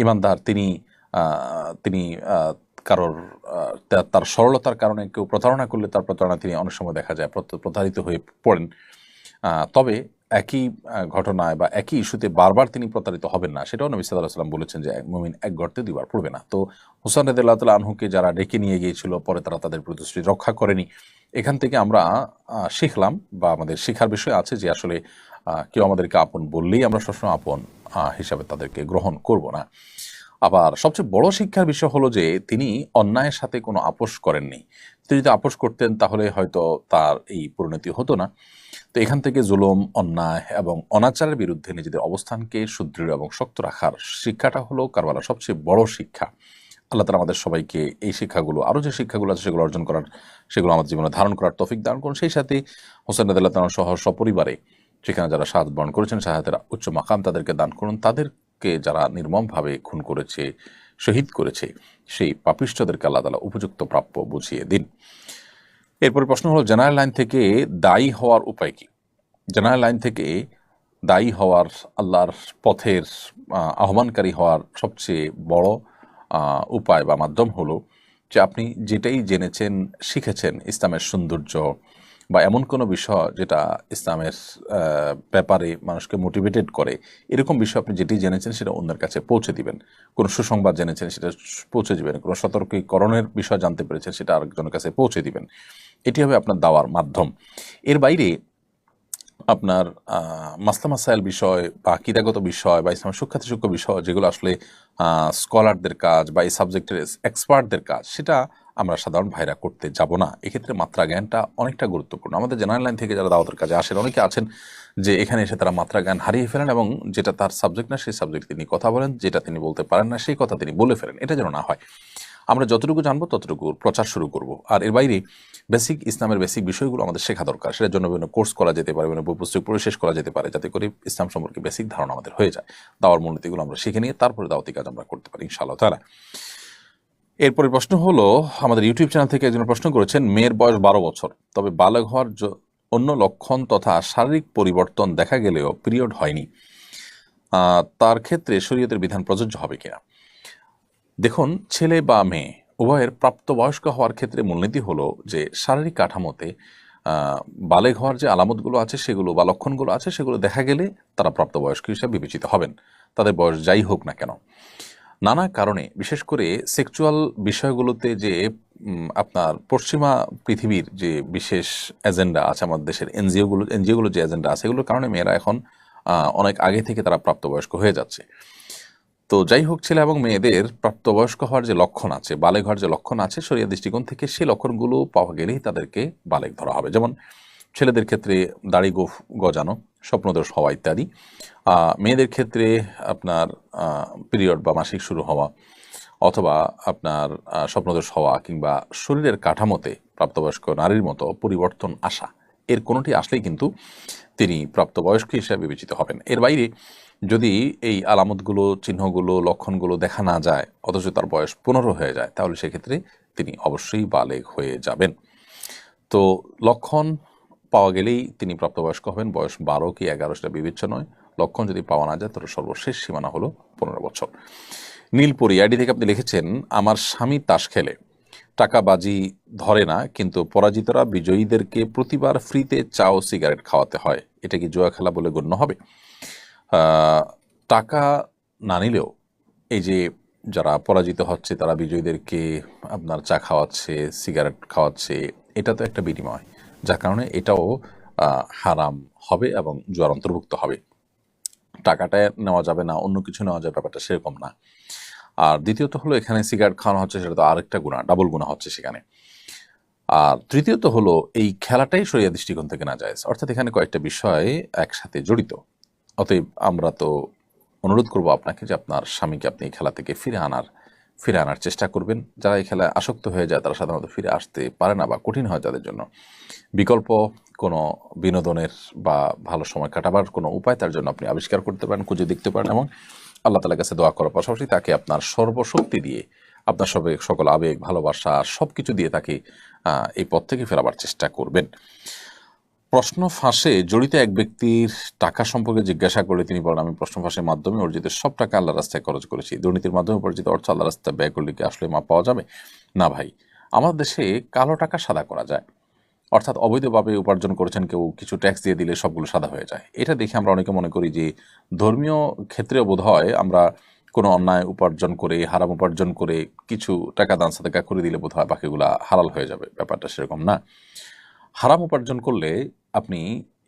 ইমানদার তিনি তিনি কারোর তার সরলতার কারণে কেউ প্রতারণা করলে তার প্রতারণা তিনি অনেক সময় দেখা যায় প্রতারিত হয়ে পড়েন। তবে একই ঘটনায় বা একই ইস্যুতে বারবার তিনি প্রতারিত হবেন না, সেটাও নবী সাল্লাল্লাহু আলাইহি ওয়াসাল্লাম বলেছেন যে মুমিন এক গর্তে দুইবার পড়বে না। তো হুসাইন রাদিয়াল্লাহু তাআলা আনহুকে যারা ডেকে নিয়ে গিয়েছিল, পরে তারা তাদের প্রতিশ্রুতি রক্ষা করেনি। এখান থেকে আমরা শিখলাম বা আমাদের শিখার বিষয় আছে যে আসলে কেউ আমাদেরকে আপন বললেই আমরা সবসময় আপন হিসাবে তাদেরকে গ্রহণ করব না। আবার সবচেয়ে বড় শিক্ষার বিষয় হলো যে তিনি অন্যায়ের সাথে কোনো আপোষ করেননি। তিনি যদি আপোষ করতেন তাহলে হয়তো তার এই পরিণতি হতো না। তো এখান থেকে জুলুম, অন্যায় এবং অনাচারের বিরুদ্ধে নিজেদের অবস্থানকে সুদৃঢ় এবং শক্ত রাখার শিক্ষাটা হলো কারবালার সবচেয়ে বড় শিক্ষা। আল্লাহ তাআলা আমাদের সবাইকে এই শিক্ষাগুলো, আরও যে শিক্ষাগুলো আছে সেগুলো অর্জন করার, সেগুলো আমাদের জীবনে ধারণ করার তৌফিক দান করুন। সেই সাথে হোসেন রাদিয়াল্লাহু তাআলা সহ সপরিবারে সেখানে যারা শাহাদাত বরণ করেছেন, শাহাদাতের উচ্চ মাকাম তাদেরকে দান করুন। তাদেরকে যারা নির্মমভাবে খুন করেছে, শহীদ করেছে, সেই পাপিষ্ঠদেরকে আল্লাহ তাআলা উপযুক্ত প্রাপ্য বুঝিয়ে দিন। এরপরে প্রশ্ন হলো, জেনারেল লাইন থেকে দায়ী হওয়ার উপায় কি? জেনারেল লাইন থেকে দায়ী হওয়ার, আল্লাহর পথের আহ্বানকারী হওয়ার সবচেয়ে বড় উপায় বা মাধ্যম হলো যে আপনি যেটাই জেনেছেন, শিখেছেন ইসলামের সৌন্দর্য বা এমন কোনো বিষয় যেটা ইসলামের ব্যাপারে মানুষকে মোটিভেটেড করে, এরকম বিষয় আপনি যেটি জেনেছেন সেটা অন্যের কাছে পৌঁছে দিবেন। কোনো সুসংবাদ জেনেছেন সেটা পৌঁছে দিবেন, কোনো সতর্কীকরণের বিষয় জানতে পেরেছেন সেটা আরেকজনের কাছে পৌঁছে দিবেন। এটি হবে আপনার দাওয়ার মাধ্যম। এর বাইরে আপনার মাসলা মাসাইল বিষয় বা আকিদাগত বিষয় বা ইসলামের সূক্ষ্ম বিষয় যেগুলো আসলে স্কলারদের কাজ বা এই সাবজেক্টের এক্সপার্টদের কাজ, সেটা আমরা সাধারণ ভাইরা করতে যাব না। এক্ষেত্রে মাত্রা জ্ঞানটা অনেকটা গুরুত্বপূর্ণ। আমাদের জেনারেল লাইন থেকে যারা দাওয়াতের কাজে আসেন, অনেকে আছেন যে এখানে এসে তারা মাত্রা জ্ঞান হারিয়ে ফেলেন এবং যেটা তার সাবজেক্ট না সেই সাবজেক্ট তিনি কথা বলেন, যেটা তিনি বলতে পারেন না সেই কথা তিনি বলে ফেলেন। এটা যেন না হয়। আমরা যতটুকু জানবো ততটুকু প্রচার শুরু করব। আর এর বাইরে বেসিক ইসলামের বেসিক বিষয়গুলো আমাদের শেখা দরকার। সেটার জন্য বিভিন্ন কোর্স করা যেতে পারে, বিভিন্ন বই পুস্তক পড়ে শেষ করা যেতে পারে, যাতে করে ইসলাম সম্পর্কে বেসিক ধারণা আমাদের হয়ে যায়। দাওয়ার মূলনীতিগুলো আমরা শিখে নিয়ে তারপরে দাওয়াতি কাজ আমরা করতে পারি ইনশাআল্লাহ তাআলা। এরপরে প্রশ্ন হলো, আমাদের ইউটিউব চ্যানেল থেকে একজন প্রশ্ন করেছেন, মেয়ের বয়স 12 বছর, তবে বালেগ হওয়ার অন্য লক্ষণ তথা শারীরিক পরিবর্তন দেখা গেলেও পিরিয়ড হয়নি, তার ক্ষেত্রে শরীয়তের বিধান প্রযোজ্য হবে কিনা? দেখুন, ছেলে বা মেয়ে উভয়ের প্রাপ্তবয়স্ক হওয়ার ক্ষেত্রে মূলনীতি হলো যে শারীরিক কাঠামোতে বালেগ হওয়ার যে আলামতগুলো আছে সেগুলো বা লক্ষণগুলো আছে সেগুলো দেখা গেলে তারা প্রাপ্তবয়স্ক হিসেবে বিবেচিত হবেন, তাদের বয়স যাই হোক না কেন। নানা কারণে, বিশেষ করে সেক্সুয়াল বিষয়গুলোতে যে আপনার পশ্চিমা পৃথিবীর যে বিশেষ এজেন্ডা আছে, আমাদের দেশের এনজিওগুলো যে এজেন্ডা আছে, এগুলোর কারণে মেয়েরা এখন অনেক আগে থেকে তারা প্রাপ্তবয়স্ক হয়ে যাচ্ছে। তো যাই হোক, ছেলে এবং মেয়েদের প্রাপ্তবয়স্ক হওয়ার যে লক্ষণ আছে, বালেগ হওয়ার যে লক্ষণ আছে, শরিয়া দৃষ্টিকোণ থেকে সেই লক্ষণগুলো পাওয়া গেলেই তাদেরকে বালেগ ধরা হবে। যেমন ছেলেদের ক্ষেত্রে দাড়ি গজানো, স্বপ্নদোষ হওয়া ইত্যাদি। মেয়েদের ক্ষেত্রে আপনার পিরিয়ড বা মাসিক শুরু হওয়া, অথবা আপনার স্বপ্নদোষ হওয়া, কিংবা শরীরের কাঠামোতে প্রাপ্তবয়স্ক নারীর মতো পরিবর্তন আসা, এর কোনোটি আসলেই কিন্তু তিনি প্রাপ্তবয়স্ক হিসেবে বিবেচিত হবেন। এর বাইরে যদি এই আলামতগুলো, চিহ্নগুলো, লক্ষণগুলো দেখা না যায় অথচ তার বয়স 15 হয়ে যায়, তাহলে সেক্ষেত্রে তিনি অবশ্যই বালেগ হয়ে যাবেন। তো লক্ষণ পাওয়া গেলেই তিনি প্রাপ্তবয়স্ক হবেন। বয়স 12 কি 11 সেটা বিবেচ্য নয়। লক্ষণ যদি পাওয়া না যায় তাহলে সর্বশেষ সীমানা হলো 15 বছর। নীলপরি আইডি থেকে আপনি লিখেছেন, আমার স্বামী তাস খেলে, টাকা বাজি ধরে না, কিন্তু পরাজিতরা বিজয়ীদেরকে প্রতিবার ফ্রিতে চা ও সিগারেট খাওয়াতে হয়, এটা কি জুয়া খেলা বলে গণ্য হবে? টাকা না নিলেও এই যে যারা পরাজিত হচ্ছে তারা বিজয়ীদেরকে আপনার চা খাওয়াচ্ছে, সিগারেট খাওয়াচ্ছে, এটা তো একটা বিনিময়, যার কারণে এটাও হারাম হবে এবং জুয়ার অন্তর্ভুক্ত হবে। টাকাটা নেওয়া যাবে না, অন্য কিছু নেওয়া যাবে, ব্যাপারটা সেরকম না। আর দ্বিতীয়ত হলো, এখানে সিগারেট খাওয়ানো হচ্ছে, সেটা তো আরেকটা গুনাহ, ডাবল গুনাহ হচ্ছে সেখানে। আর তৃতীয়ত হলো, এই খেলাটাই শরিয়া দৃষ্টিকোণ থেকে নাজায়েজ, অর্থাৎ এখানে কয়েকটা বিষয় একসাথে জড়িত। অতএব আমরা তো অনুরোধ করব আপনাকে যে আপনার স্বামীকে আপনি এই খেলা থেকে ফিরে আনার চেষ্টা করবেন। যারা এই খেলায় আসক্ত হয়ে যায় তারা সাধারণত ফিরে আসতে পারে না বা কঠিন হয় তাদের জন্য। বিকল্প কোনো বিনোদনের বা ভালো সময় কাটাবার কোনো উপায় তার জন্য আপনি আবিষ্কার করতে পারেন, খুঁজে দেখতে পারেন, এবং আল্লাহ তাআলার কাছে দোয়া করার পাশাপাশি তাকে আপনার সর্বশক্তি দিয়ে, আপনার সকল আবেগ, ভালোবাসা, সব কিছু দিয়ে তাকে এই পথ থেকে ফেরাবার চেষ্টা করবেন। প্রশ্ন ফাঁসে জড়িত এক ব্যক্তির টাকা সম্পর্কে জিজ্ঞাসা করলে তিনি বলেন, আমি প্রশ্ন ফাঁসের মাধ্যমে অর্জিত সব টাকা আল্লাহ রাস্তায় খরচ করেছি। দুর্নীতির মাধ্যমে উপার্জিত অর্থ আল্লাহ রাস্তায় ব্যয় করলে কি আসলে মাপ পাওয়া যাবে? না ভাই, আমাদের দেশে কালো টাকা সাদা করা যায়, অর্থাৎ অবৈধভাবে উপার্জন করেছেন কেউ, কিছু ট্যাক্স দিয়ে দিলে সবগুলো সাদা হয়ে যায়। এটা দেখে আমরা অনেকে মনে করি যে ধর্মীয় ক্ষেত্রেও বোধ হয় আমরা কোনো অন্যায় উপার্জন করে, হারাম উপার্জন করে কিছু টাকা দান সাদাকা করে দিলে বোধ হয় বাকিগুলা হালাল হয়ে যাবে। ব্যাপারটা সেরকম না। হারাম উপার্জন করলে আপনি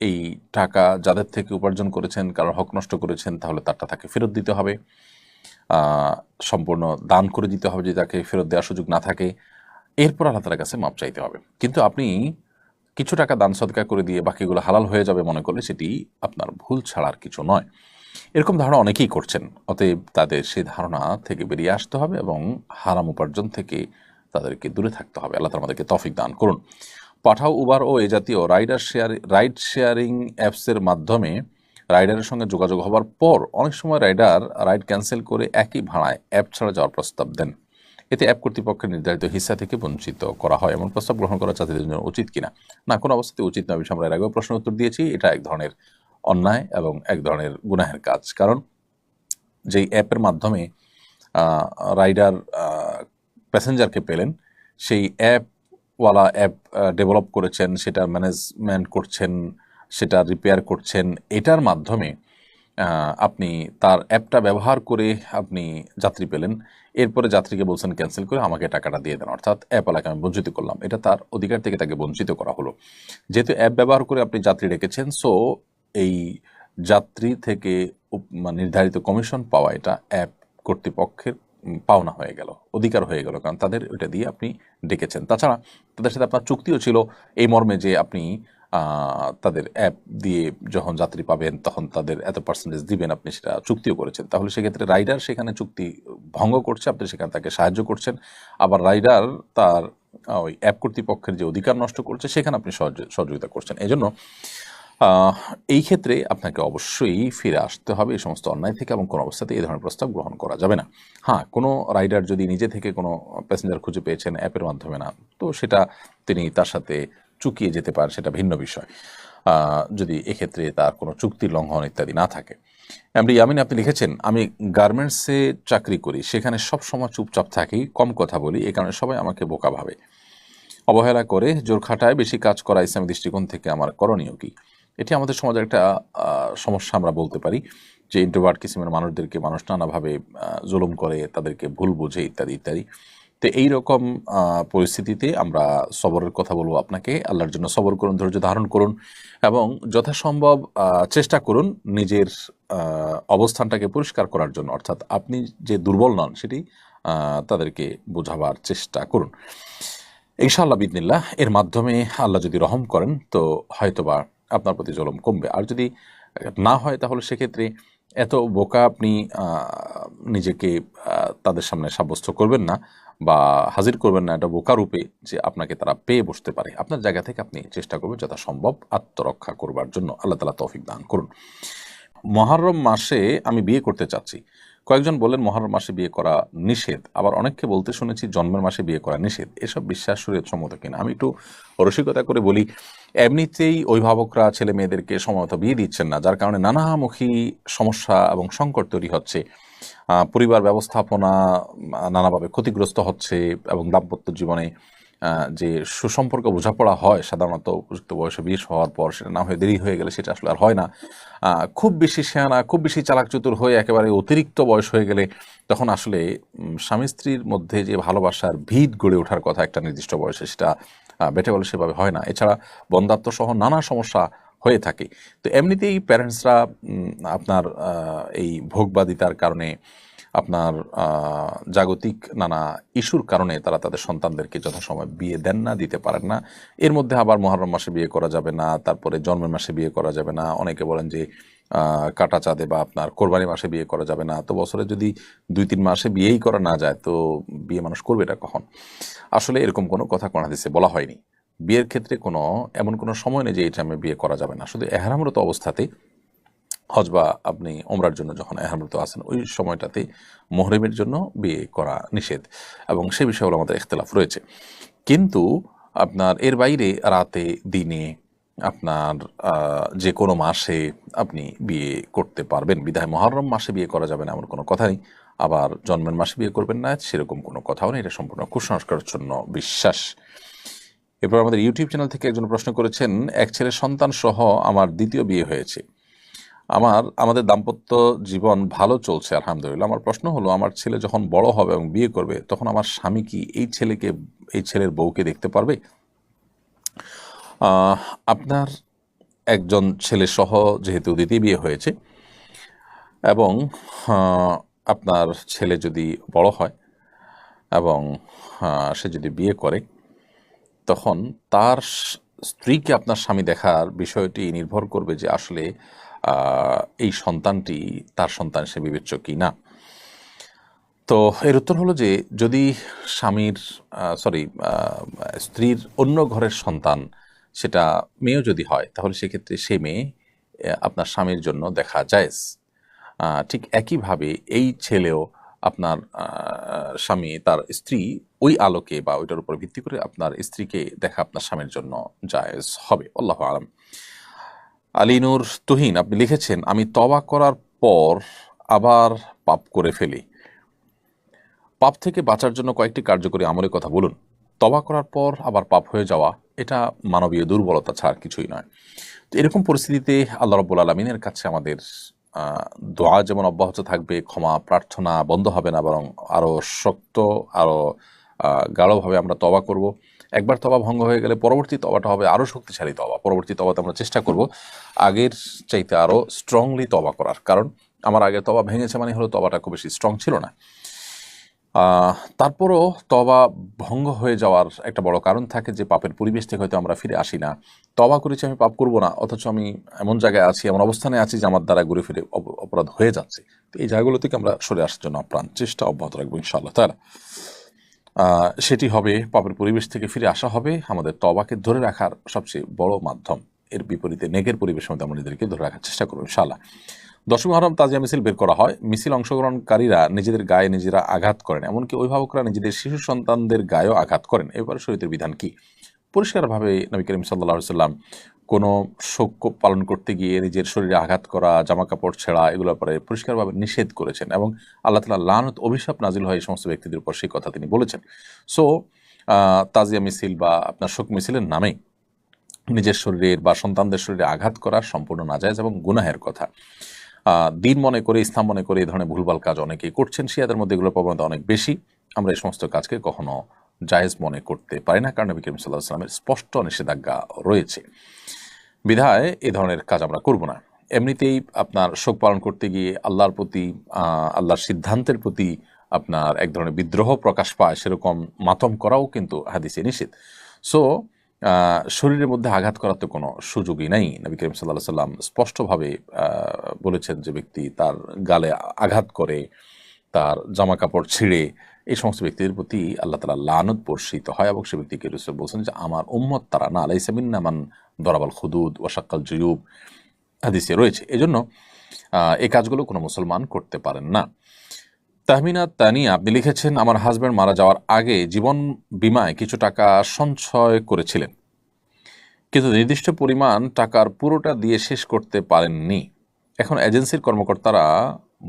এই টাকা যাদের থেকে উপার্জন করেছেন, কারোর হক নষ্ট করেছেন, তাহলে তারটা তাকে ফেরত দিতে হবে, সম্পূর্ণ দান করে দিতে হবে যদি তাকে ফেরত দেওয়ার সুযোগ না থাকে। এরপর আল্লাহ তাআলার কাছে মাপ চাইতে হবে। কিন্তু আপনি কিছু টাকা দান সদকা করে দিয়ে বাকিগুলো হালাল হয়ে যাবে মনে করলে সেটি আপনার ভুল ছাড়ার কিছু নয়। এরকম ধারণা অনেকেই করছেন। অতএব তাদের সেই ধারণা থেকে বেরিয়ে আসতে হবে এবং হারাম উপার্জন থেকে তাদেরকে দূরে থাকতে হবে। আল্লাহ তাআলা আমাদেরকে তৌফিক দান করুন। পাঠাও, উবার ও এ জাতীয় রাইড শেয়ারিং অ্যাপসের মাধ্যমে রাইডারের সঙ্গে যোগাযোগ হবার পর অনেক সময় রাইডার রাইড ক্যান্সেল করে একই ভাড়ায় অ্যাপ ছাড়া যাওয়ার প্রস্তাব দেন। এতে অ্যাপ কর্তৃপক্ষের নির্ধারিত হিস্সা থেকে বঞ্চিত করা হয়। এমন প্রস্তাব গ্রহণ করা যাত্রীদের জন্য উচিত কিনা? না, কোনো অবস্থাতে উচিত নয়। বিষয়ে আমরা এর আগেও প্রশ্ন উত্তর দিয়েছি। এটা এক ধরনের অন্যায় এবং এক ধরনের গুনাহের কাজ। কারণ যেই অ্যাপের মাধ্যমে রাইডার প্যাসেঞ্জারকে পেলেন, সেই অ্যাপ ডেভেলপ করেছেন, সেটা ম্যানেজমেন্ট করছেন, সেটা রিপেয়ার করছেন। এটার মাধ্যমে আপনি তার অ্যাপটা ব্যবহার করে আপনি যাত্রী পেলেন, এরপরে যাত্রীকে বলছেন ক্যান্সেল করে আমাকে টাকাটা দিয়ে দেন, অর্থাৎ অ্যাপওয়ালাকে আমি বঞ্চিত করলাম। এটা তার অধিকার থেকে তাকে বঞ্চিত করা হলো। যেহেতু অ্যাপ ব্যবহার করে আপনি যাত্রী রেখেছেন, সো এই যাত্রী থেকে নির্ধারিত কমিশন পাওয়া এটা অ্যাপ কর্তৃপক্ষের পাওনা হয়ে গেল, অধিকার হয়ে গেল, কারণ তাদের ওইটা দিয়ে আপনি ডেকেছেন। তাছাড়া তাদের সাথে আপনার চুক্তিও ছিল এই মর্মে যে আপনি তাদের অ্যাপ দিয়ে যখন যাত্রী পাবেন তখন তাদের এত পার্সেন্টেজ দিবেন, আপনি সেটা চুক্তিও করেছেন। তাহলে সেক্ষেত্রে রাইডার সেখানে চুক্তি ভঙ্গ করছে, আপনি সেখানে তাকে সাহায্য করছেন। আবার রাইডার তার ওই অ্যাপ কর্তৃপক্ষের যে অধিকার নষ্ট করছে সেখানে আপনি সহযোগিতা করছেন। এই জন্য এই ক্ষেত্রে আপনাকে অবশ্যই ফিরে আসতে হবে এই সমস্ত অন্যায় থেকে, এবং কোনো অবস্থাতে এই ধরনের প্রস্তাব গ্রহণ করা যাবে না। হ্যাঁ, কোনো রাইডার যদি নিজে থেকে কোনো প্যাসেঞ্জার খুঁজে পেয়েছেন অ্যাপের মাধ্যমে না, তো সেটা তিনি তার সাথে চুকিয়ে যেতে পারেন, সেটা ভিন্ন বিষয়, যদি এক্ষেত্রে তার কোনো চুক্তি লঙ্ঘন ইত্যাদি না থাকে। এমডি ইয়ামিন আপনি লিখেছেন, আমি গার্মেন্টসে চাকরি করি, সেখানে সব সময় চুপচাপ থাকি, কম কথা বলি, এই কারণে সবাই আমাকে বোকা ভাবে, অবহেলা করে, জোর খাটায়, বেশি কাজ করা ইসলামী দৃষ্টিকোণ থেকে আমার করণীয় কি? এটি আমাদের সমাজের একটা সমস্যা আমরা বলতে পারি, যে ইন্ট্রোভার্ট কিসিমের মানুষদেরকে মানুষ নানাভাবে জুলুম করে, তাদেরকে ভুল বোঝে ইত্যাদি ইত্যাদি। তো এইরকম পরিস্থিতিতে আমরা সবরের কথা বলবো আপনাকে। আল্লাহর জন্য সবর করুন, ধৈর্য ধারণ করুন এবং যথাসম্ভব চেষ্টা করুন নিজের অবস্থানটাকে পরিষ্কার করার জন্য, অর্থাৎ আপনি যে দুর্বল নন সেটি তাদেরকে বোঝাবার চেষ্টা করুন। ইনশাআল্লাহ বিদিনিল্লাহ এর মাধ্যমে আল্লাহ যদি রহম করেন তো হয়তোবা আপনার প্রতি জুলুম কমবে। আর যদি না হয় তাহলে সেক্ষেত্রে এত বোকা আপনি নিজেকে তাদের সামনে সাব্যস্ত করবেন না বা হাজির করবেন না এটা বোকা রূপে, যে আপনাকে তারা পেয়ে বসতে পারে। আপনার জায়গা থেকে আপনি চেষ্টা করবেন যথাসম্ভব আত্মরক্ষা করবার জন্য। আল্লাহ তাআলা তৌফিক দান করুন। মুহররম মাসে আমি বিয়ে করতে চাচ্ছি। কয়েকজন বললেন মুহররম মাসে বিয়ে করা নিষেধ, আবার অনেককে বলতে শুনেছি জন্মের মাসে বিয়ে করা নিষেধ। এসব বিশ্বাস শরীয়তসম্মত কিনা? আমি একটু রসিকতা করে বলি, এমনিতেই অভিভাবকরা ছেলে মেয়েদেরকে সময়মতো বিয়ে দিচ্ছেন না, যার কারণে নানামুখী সমস্যা এবং সংকট তৈরি হচ্ছে। পরিবার ব্যবস্থাপনা নানাভাবে ক্ষতিগ্রস্ত হচ্ছে এবং দাম্পত্য জীবনে যে সুসম্পর্ক বোঝাপড়া হয় সাধারণত উপযুক্ত বয়সে বিয়ে হওয়ার পর, সেটা না হয়ে দেরি হয়ে গেলে সেটা আসলে আর হয় না। খুব বেশি শেয়ানা, খুব বেশি চালাক চতুর হয়ে একেবারে অতিরিক্ত বয়স হয়ে গেলে তখন আসলে স্বামী স্ত্রীর মধ্যে যে ভালোবাসার ভিত গড়ে ওঠার কথা একটা নির্দিষ্ট বয়সে, সেটা বেটে বলে সেভাবে হয় না। এছাড়া বন্ধ্যাত্ব সহ নানা সমস্যা হয়ে থাকে। তো এমনিতেই প্যারেন্টসরা আপনার এই ভোগবাদিতার কারণে, আপনার জাগতিক নানা ইস্যুর কারণে তারা তাদের সন্তানদেরকে যথাসময় বিয়ে দেন না, দিতে পারেন না। এর মধ্যে আবার মুহররম মাসে বিয়ে করা যাবে না, তারপরে জন্মের মাসে বিয়ে করা যাবে না, অনেকে বলেন যে কাটা চাঁদে বা আপনার কোরবানি মাসে বিয়ে করা যাবে না। তো বছরে যদি 2-3 মাসে বিয়েই করা না যায় তো বিয়ে মানুষ করবে এটা কখন? আসলে এরকম কোনো কথা কোন হাদিসে বলা হয়নি। বিয়ের ক্ষেত্রে এমন কোনো সময় নেই যে এই টাইমে বিয়ে করা যাবে না। শুধু এহরামরত অবস্থাতে, হজ বা আপনি ওমরার জন্য যখন এহরামরত আছেন ওই সময়টাতে মুহরিমের জন্য বিয়ে করা নিষেধ, এবং সে বিষয়ে আমাদের ইখতিলাফ রয়েছে। কিন্তু আপনার এর বাইরে রাতে, দিনে, আপনার যে কোনো মাসে আপনি বিয়ে করতে পারবেন। বিধায় মুহররম মাসে বিয়ে করা যাবে না এমন কোনো কথা নেই, আবার জন্মের মাসে বিয়ে করবেন না সেরকম কোনো কথাও নেই। এটা সম্পূর্ণ কুসংস্কারের জন্য বিশ্বাস। এরপর আমাদের ইউটিউব চ্যানেল থেকে একজন প্রশ্ন করেছেন, এক ছেলে সন্তান সহ আমার দ্বিতীয় বিয়ে হয়েছে। আমাদের দাম্পত্য জীবন ভালো চলছে আলহামদুলিল্লাহ। আমার প্রশ্ন হলো, আমার ছেলে যখন বড় হবে এবং বিয়ে করবে তখন আমার স্বামী কি এই ছেলের বউকে দেখতে পারবে? আপনার একজন ছেলে সহ যেহেতু দ্বিতীয় বিয়ে হয়েছে এবং আপনার ছেলে যদি বড় হয় এবং সে যদি বিয়ে করে, তখন তার স্ত্রীকে আপনার স্বামী দেখার বিষয়টি নির্ভর করবে যে আসলে এই সন্তানটি তার সন্তান সে বিবেচ্য কি না। তো এর উত্তর হলো যে যদি স্বামীর স্ত্রীর অন্য ঘরের সন্তান সেটা মেয়েও যদি হয়, তাহলে সেক্ষেত্রে সে মেয়ে আপনার স্বামীর জন্য দেখা জায়েজ। ঠিক একইভাবে এই ছেলেও আপনার স্বামী তার স্ত্রী ওই আলোকে বা ওইটার উপর ভিত্তি করে আপনার স্ত্রীকে দেখা আপনার স্বামীর জন্য জায়েজ হবে। আল্লাহু আলাম। আলিনুর তুহিন আপনি লিখেছেন, আমি তওবা করার পর আবার পাপ করে ফেলি, পাপ থেকে বাঁচার জন্য কয়েকটি কার্যকরী আমলের কথা বলুন। তওবা করার পর আবার পাপ হয়ে যাওয়া এটা মানবীয় দুর্বলতা ছাড়া কিছুই নয়। তো এরকম পরিস্থিতিতে আল্লাহ রাব্বুল আলামিনের কাছে আমাদের দোয়া যেমন অব্যাহত থাকবে, ক্ষমা প্রার্থনা বন্ধ হবে না, বরং আরও শক্ত, আরও গাঢ়ভাবে আমরা তওবা করব। একবার তওবা ভঙ্গ হয়ে গেলে পরবর্তী তওবাটা হবে আরও শক্তিশালী তওবা। পরবর্তী তওবাতে আমরা চেষ্টা করব আগের চাইতে আরও স্ট্রংলি তওবা করার, কারণ আমার আগের তওবা ভেঙেছে মানে হলো তওবাটা খুব বেশি স্ট্রং ছিল না। তারপরও তওবা ভঙ্গ হয়ে যাওয়ার একটা বড় কারণ থাকে যে পাপের পরিবেশ থেকে হয়তো আমরা ফিরে আসি না। তওবা করেছি আমি পাপ করব না, অথচ আমি এমন জায়গায় আছি, এমন অবস্থানে আছি যে আমার দ্বারা ঘুরে ফিরে অপরাধ হয়ে যাচ্ছে। তো এই জায়গাগুলো থেকে আমরা সরে আসার জন্য আপ্রাণ চেষ্টা অব্যাহত রাখবো ইনশাআল্লাহ তাআলা। সেটি হবে পাপের পরিবেশ থেকে ফিরে আসা হবে আমাদের তওবাকে ধরে রাখার সবচেয়ে বড় মাধ্যম। এর বিপরীতে নেগের পরিবেশের মধ্যে আমরা নিজেদেরকে ধরে রাখার চেষ্টা করবো ইনশাআল্লাহ। 10 মুহররম তাজিয়া মিছিল বের করা হয়। মিছিল অংশগ্রহণকারীরা নিজেদের গায়ে নিজেরা আঘাত করেন, এমনকি অভিভাবকরা নিজেদের শিশু সন্তানদের গায়েও আঘাত করেন। এবার শরীয়তের বিধান কি? পরিষ্কারভাবে নবী করিম সাল্লাল্লাহু আলাইহি ওয়াসাল্লাম কোনো শোক পালন করতে গিয়ে নিজের শরীরে আঘাত করা, জামা কাপড় ছেঁড়া এগুলোর পরে পরিষ্কারভাবে নিষেধ করেছেন, এবং আল্লাহ তাআলা লানত অভিশাপ নাজিল হয় এই সমস্ত ব্যক্তিদের উপর, সেই কথা তিনি বলেছেন। সো তাজিয়া মিছিল বা আপনার শোক মিছিলের নামে নিজের শরীরের বা সন্তানদের শরীরে আঘাত করা সম্পূর্ণ নাজায়েজ এবং গুনাহের কথা। দিন মনে করে, ইসলাম মনে করে এই ধরনের ভুলভাল কাজ অনেকেই করছেন। শিয়াদের মধ্যে এগুলোর প্রবণতা অনেক বেশি। আমরা এই সমস্ত কাজকে কখনো জায়েজ মনে করতে পারি না, কারণ নবী করিম সাল্লাল্লাহু আলাইহি ওয়াসাল্লামের স্পষ্ট নিষেধাজ্ঞা রয়েছে। বিধায় এই ধরনের কাজ আমরা করব না। এমনিতেই আপনার শোক পালন করতে গিয়ে আল্লাহর প্রতি, আল্লাহর সিদ্ধান্তের প্রতি আপনার এক ধরনের বিদ্রোহ প্রকাশ পায়, সেরকম মাতম করাও কিন্তু হাদিসে নিষেধ। সো শরীরের মধ্যে আঘাত করার তো কোনো সুযোগই নাই। নবী করিম সাল্লাল্লাহু আলাইহি ওয়াসাল্লাম স্পষ্টভাবে বলেছেন যে ব্যক্তি তার গালে আঘাত করে, তার জামা কাপড় ছিঁড়ে, এই সমস্ত ব্যক্তিদের প্রতি আল্লাহ তাআলা লানত বর্ষিত হয়, এবং সে ব্যক্তিকে রাসূল বলছেন যে আমার উম্মত তারা না, লাইসা মিন্না মান দরাবাল খুদুদ ওয়া শাক্কাল জুয়ুব, হাদিসে রয়েছে। এজন্য এই কাজগুলো কোনো মুসলমান করতে পারেন না। তাহমিনা তানিয়া আপনি লিখেছেন, আমার হাজব্যান্ড মারা যাওয়ার আগে জীবন বীমায় কিছু টাকা সঞ্চয় করেছিলেন, কিন্তু নির্দিষ্ট পরিমাণ টাকার পুরোটা দিয়ে শেষ করতে পারেননি। এখন এজেন্সির কর্মকর্তারা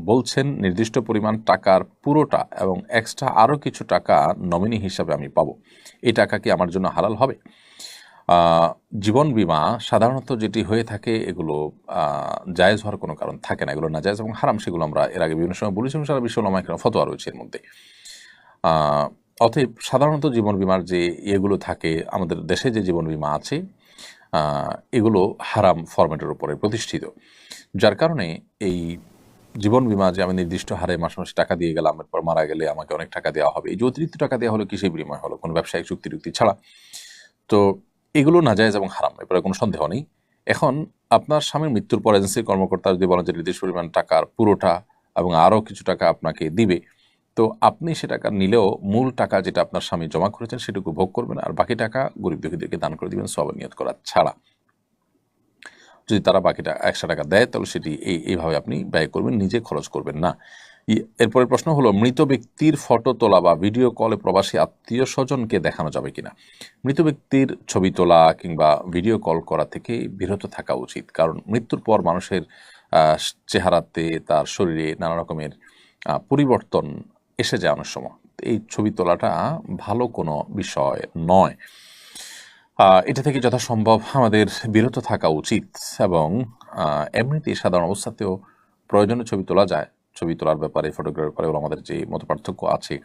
বলছেন নির্দিষ্ট পরিমাণ টাকার পুরোটা এবং এক্সট্রা আরও কিছু টাকা নমিনি হিসাবে আমি পাবো। এই টাকা কি আমার জন্য হালাল হবে? জীবন বীমা সাধারণত যেটি হয়ে থাকে এগুলো জায়েজ হওয়ার কোনো কারণ থাকে না, এগুলো নাজায়েজ এবং হারাম, সেগুলো আমরা এর আগে বিভিন্ন সময় বলেছি, সারা বিশ্ব উলামায়ে কেরাম ফতোয়া রয়েছে এর মধ্যে। অতএব সাধারণত জীবন বীমার যে ইয়েগুলো থাকে, আমাদের দেশে যে জীবন বীমা আছে এগুলো হারাম ফরম্যাটের উপরে প্রতিষ্ঠিত, যার কারণে এই জীবন বীমা যে আমি নির্দিষ্ট হারে মাসে মাসে টাকা দিয়ে গেলাম, এরপর মারা গেলে আমাকে অনেক টাকা দেওয়া হবে, এই যে অতিরিক্ত টাকা দেওয়া হলো কিসের বিনিময় হলো? কোনো ব্যবসায়িক চুক্তি ছাড়া। তো এগুলো নাজায়েজ এবং হারাম, এরপরে কোনো সন্দেহ নেই। এখন আপনার স্বামীর মৃত্যুর পর এজেন্সির কর্মকর্তা যদি বলেন যে নির্দিষ্ট পরিমাণ টাকার পুরোটা এবং আরও কিছু টাকা আপনাকে দিবে, তো আপনি সে টাকা নিলেও মূল টাকা যেটা আপনার স্বামী জমা করেছেন সেটুকু ভোগ করবেন, আর বাকি টাকা গরিব দুঃখীদেরকে দান করে দিবেন সওয়াবের নিয়ত করা ছাড়া। যদি তারা বাকিটা 100 টাকা দেয় তাহলে সেটি এইভাবে আপনি ব্যয় করবেন, নিজে খরচ করবেন না। এরপরের প্রশ্ন হলো, মৃত ব্যক্তির ফটো তোলা বা ভিডিও কলে প্রবাসী আত্মীয় স্বজনকে দেখানো যাবে কিনা? মৃত ব্যক্তির ছবি তোলা কিংবা ভিডিও কল করা থেকে বিরত থাকা উচিত, কারণ মৃত্যুর পর মানুষের চেহারাতে, তার শরীরে নানা রকমের পরিবর্তন এসে যায় অনেক সময়। এই ছবি তোলাটা ভালো কোনো বিষয় নয়। এটা থেকে যথাসম্ভব আমাদের বিরত থাকা উচিত, এবং এমনিতেই সাধারণ অবস্থাতেও প্রয়োজনে ছবি তোলা যায়। ছবি তোলার ব্যাপারে, ফটোগ্রাফির ব্যাপারে আমাদের যে মত পার্থক্য আছে,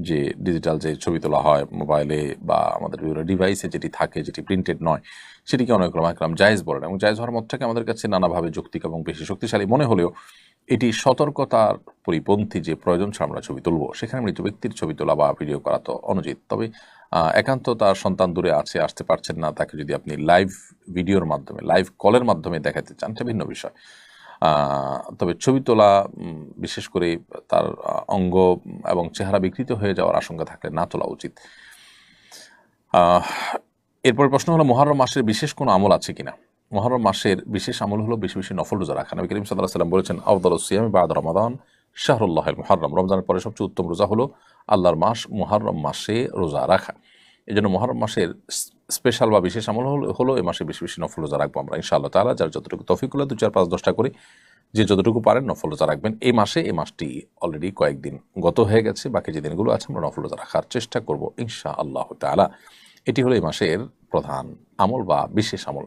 যে ডিজিটাল যে ছবি তোলা হয় মোবাইলে বা আমাদের বিভিন্ন ডিভাইসে যেটি থাকে, যেটি প্রিন্টেড নয়, সেটিকে অনেক ওলামায়ে কেরাম জায়েজ বলেন, এবং জায়েজ হওয়ার মতটাকে আমাদের কাছে নানাভাবে যৌক্তিক এবং বেশি শক্তিশালী মনে হলেও এটি সতর্কতার পরিপন্থী যে প্রয়োজন ছাড়া আমরা ছবি তুলব, সেখানে মৃত ব্যক্তির ছবি তোলা বা ভিডিও করা তো অনুচিত। তবে একান্ত তার সন্তান দূরে আছে, আসতে পারছেন না, তাকে যদি আপনি লাইভ ভিডিওর মাধ্যমে, লাইভ কলের মাধ্যমে দেখাতে চান, এটা ভিন্ন বিষয়। তবে ছবি তোলা, বিশেষ করে তার অঙ্গ এবং চেহারা বিকৃত হয়ে যাওয়ার আশঙ্কা থাকলে না তোলা উচিত। এরপর প্রশ্ন হলো, মুহররম মাসের বিশেষ কোনো আমল আছে কিনা? মুহররম মাসের বিশেষ আমল হলো বেশি বেশি নফল রোজা রাখা। নবী করিম সাল্লাল্লাহু আলাইহি ওয়াসাল্লাম বলেছেন, আফদালুস সিয়ামি বা'দা রমাদান শাহরুল্লাহিল মুহররম। রমজানের পরে সবচেয়ে উত্তম রোজা হলো আল্লাহর মাস মুহররম মাসে রোজা রাখা। এই জন্য মুহররম মাসের স্পেশাল বা বিশেষ আমল হলো এই মাসে বেশি বেশি নফল রোজা রাখবো আমরা ইনশাআল্লাহ তাআলা। যার যতটুকু তৌফিক হলো 2, 4, 5, 10টা করে যে যতটুকু পারেন নফল রোজা রাখবেন এই মাসটি অলরেডি কয়েকদিন গত হয়ে গেছে, বাকি যে দিনগুলো আছে আমরা নফল রোজা রাখার চেষ্টা করব ইনশাআল্লাহ তাআলা। এটি হলো এই মাসের প্রধান আমল বা বিশেষ আমল।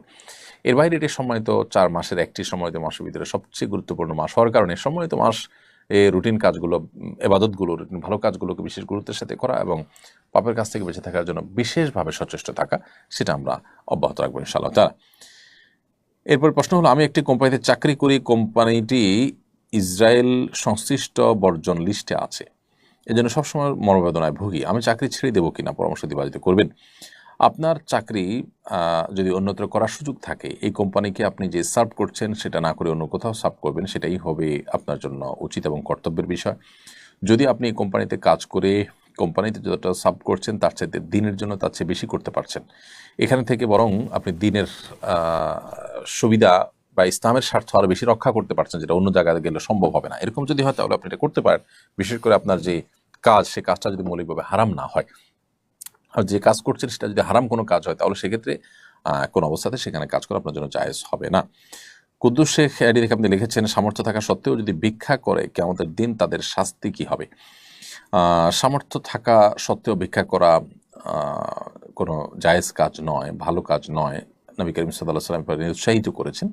এর বাইরে এটি সম্মানিত 4 মাসের একটি সম্মানিত মাসের ভিতরে সবচেয়ে গুরুত্বপূর্ণ মাস হওয়ার কারণে সম্মানিত মাস রুটিন কাজগুলো, এবাদতগুলো, রুটিন ভালো কাজগুলোকে বিশেষ গুরুত্বের সাথে করা এবং পাপের কাছ থেকে বেঁচে থাকার জন্য বিশেষভাবে সচেষ্ট থাকা, সেটা আমরা অব্যাহত রাখবো ইনশাআল্লাহ তাআলা। এরপর প্রশ্ন হলো, আমি একটি কোম্পানিতে চাকরি করি, কোম্পানিটি ইসরায়েল সংশ্লিষ্ট বর্জন লিস্টে আছে, এজন্য সবসময় মনোবেদনায় ভুগি, আমি চাকরি ছেড়ে দেবো কিনা পরামর্শ দিতে করবেন। আপনার চাকরি যদি অন্যত্র করার সুযোগ থাকে, এই কোম্পানিকে আপনি যে সার্ভ করছেন সেটা না করে অন্য কোথাও সার্ভ করবেন, সেটাই হবে আপনার জন্য উচিত এবং কর্তব্যের বিষয়। যদি আপনি এই কোম্পানিতে কাজ করে কোম্পানিতে যতটা সার্ভ করছেন তার চাইতে দিনের জন্য তার চেয়ে বেশি করতে পারছেন, এখানে থেকে বরং আপনি দিনের সুবিধা বা ইসলামের স্বার্থ আরও বেশি রক্ষা করতে পারছেন, যেটা অন্য জায়গায় গেলে সম্ভব হবে না। এরকম যদি হয় তাহলে আপনি এটা করতে পারেন, বিশেষ করে আপনার যে কাজ, সে কাজটা যদি মৌলিকভাবে হারাম না হয়। আর যে কাজ করছেন সেটা যদি হারাম কোনো কাজ হয় তাহলে সেক্ষেত্রে কোনো অবস্থাতে সেখানে কাজ করা আপনার জন্য জায়েজ হবে না। কুদ্দুস শেখ আইডি থেকে আপনি লিখেছেন, সামর্থ্য থাকা সত্ত্বেও যদি ভিক্ষা করে কিয়ামতের দিন তাদের শাস্তি কি হবে? সামর্থ্য থাকা সত্ত্বেও ভিক্ষা করা কোনো জায়েজ কাজ নয়, ভালো কাজ নয়। নবী করিম সাল্লাল্লাহু আলাইহি ওয়াসাল্লাম উৎসাহিত করেছেন।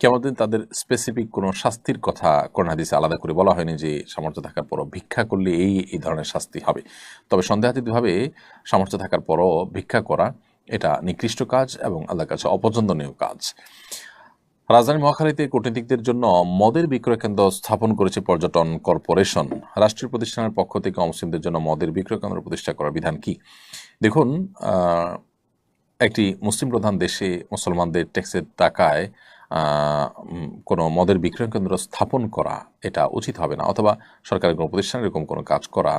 কিয়ামতের দিন তাদের স্পেসিফিক কোনো শাস্তির কথা কোরআন হাদিসে আলাদা করে বলা হয়নি যে সামর্থ্য থাকার পরও ভিক্ষা করলে এই ধরনের শাস্তি হবে। তবে সন্দেহাতীতভাবে সামর্থ্য থাকার পরও ভিক্ষা করা এটা নিকৃষ্ট কাজ এবং আল্লাহর কাছে অপছন্দনীয় কাজ। রাজধানী মহাখালীতে কূটনীতিকদের জন্য মদের বিক্রয় কেন্দ্র স্থাপন করেছে পর্যটন কর্পোরেশন। রাষ্ট্রীয় প্রতিষ্ঠানের পক্ষ থেকে অমুসলিমদের জন্য মদের বিক্রয় কেন্দ্র প্রতিষ্ঠা করার বিধান কি? দেখুন, একটি মুসলিম প্রধান দেশে মুসলমানদের ট্যাক্সের টাকায় কোনো মদের বিক্রয় কেন্দ্র স্থাপন করা এটা উচিত হবে না, অথবা সরকারের কোনো প্রতিষ্ঠান এরকম কোনো কাজ করা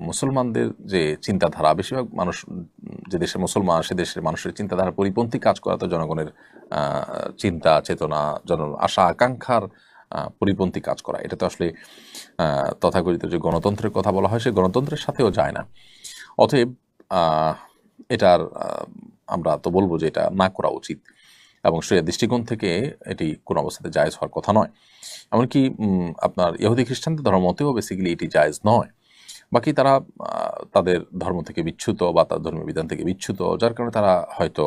মুসলমানদের যে চিন্তাধারা, বেশিরভাগ মানুষ যে দেশে মুসলমান সে দেশের মানুষের চিন্তাধারা পরিপন্থী কাজ করা তো জনগণের চিন্তা চেতনা, আশা আকাঙ্ক্ষার পরিপন্থী কাজ করা, এটা তো আসলে তথাকথিত যে গণতন্ত্রের কথা বলা হয় সে গণতন্ত্রের সাথেও যায় না। অতএব এটার আমরা তো বলবো যে এটা না করা উচিত এবং সেই দৃষ্টিকোণ থেকে এটি কোনো অবস্থাতে জায়েজ হওয়ার কথা নয়। এমনকি আপনার ইহুদি খ্রিস্টানদের ধর্মতেও বেসিক্যালি এটি জায়েজ নয়। বাকি তারা তাদের ধর্ম থেকে বিচ্যুত বা তার ধর্মীয় বিধান থেকে বিচ্যুত, যার কারণে তারা হয়তো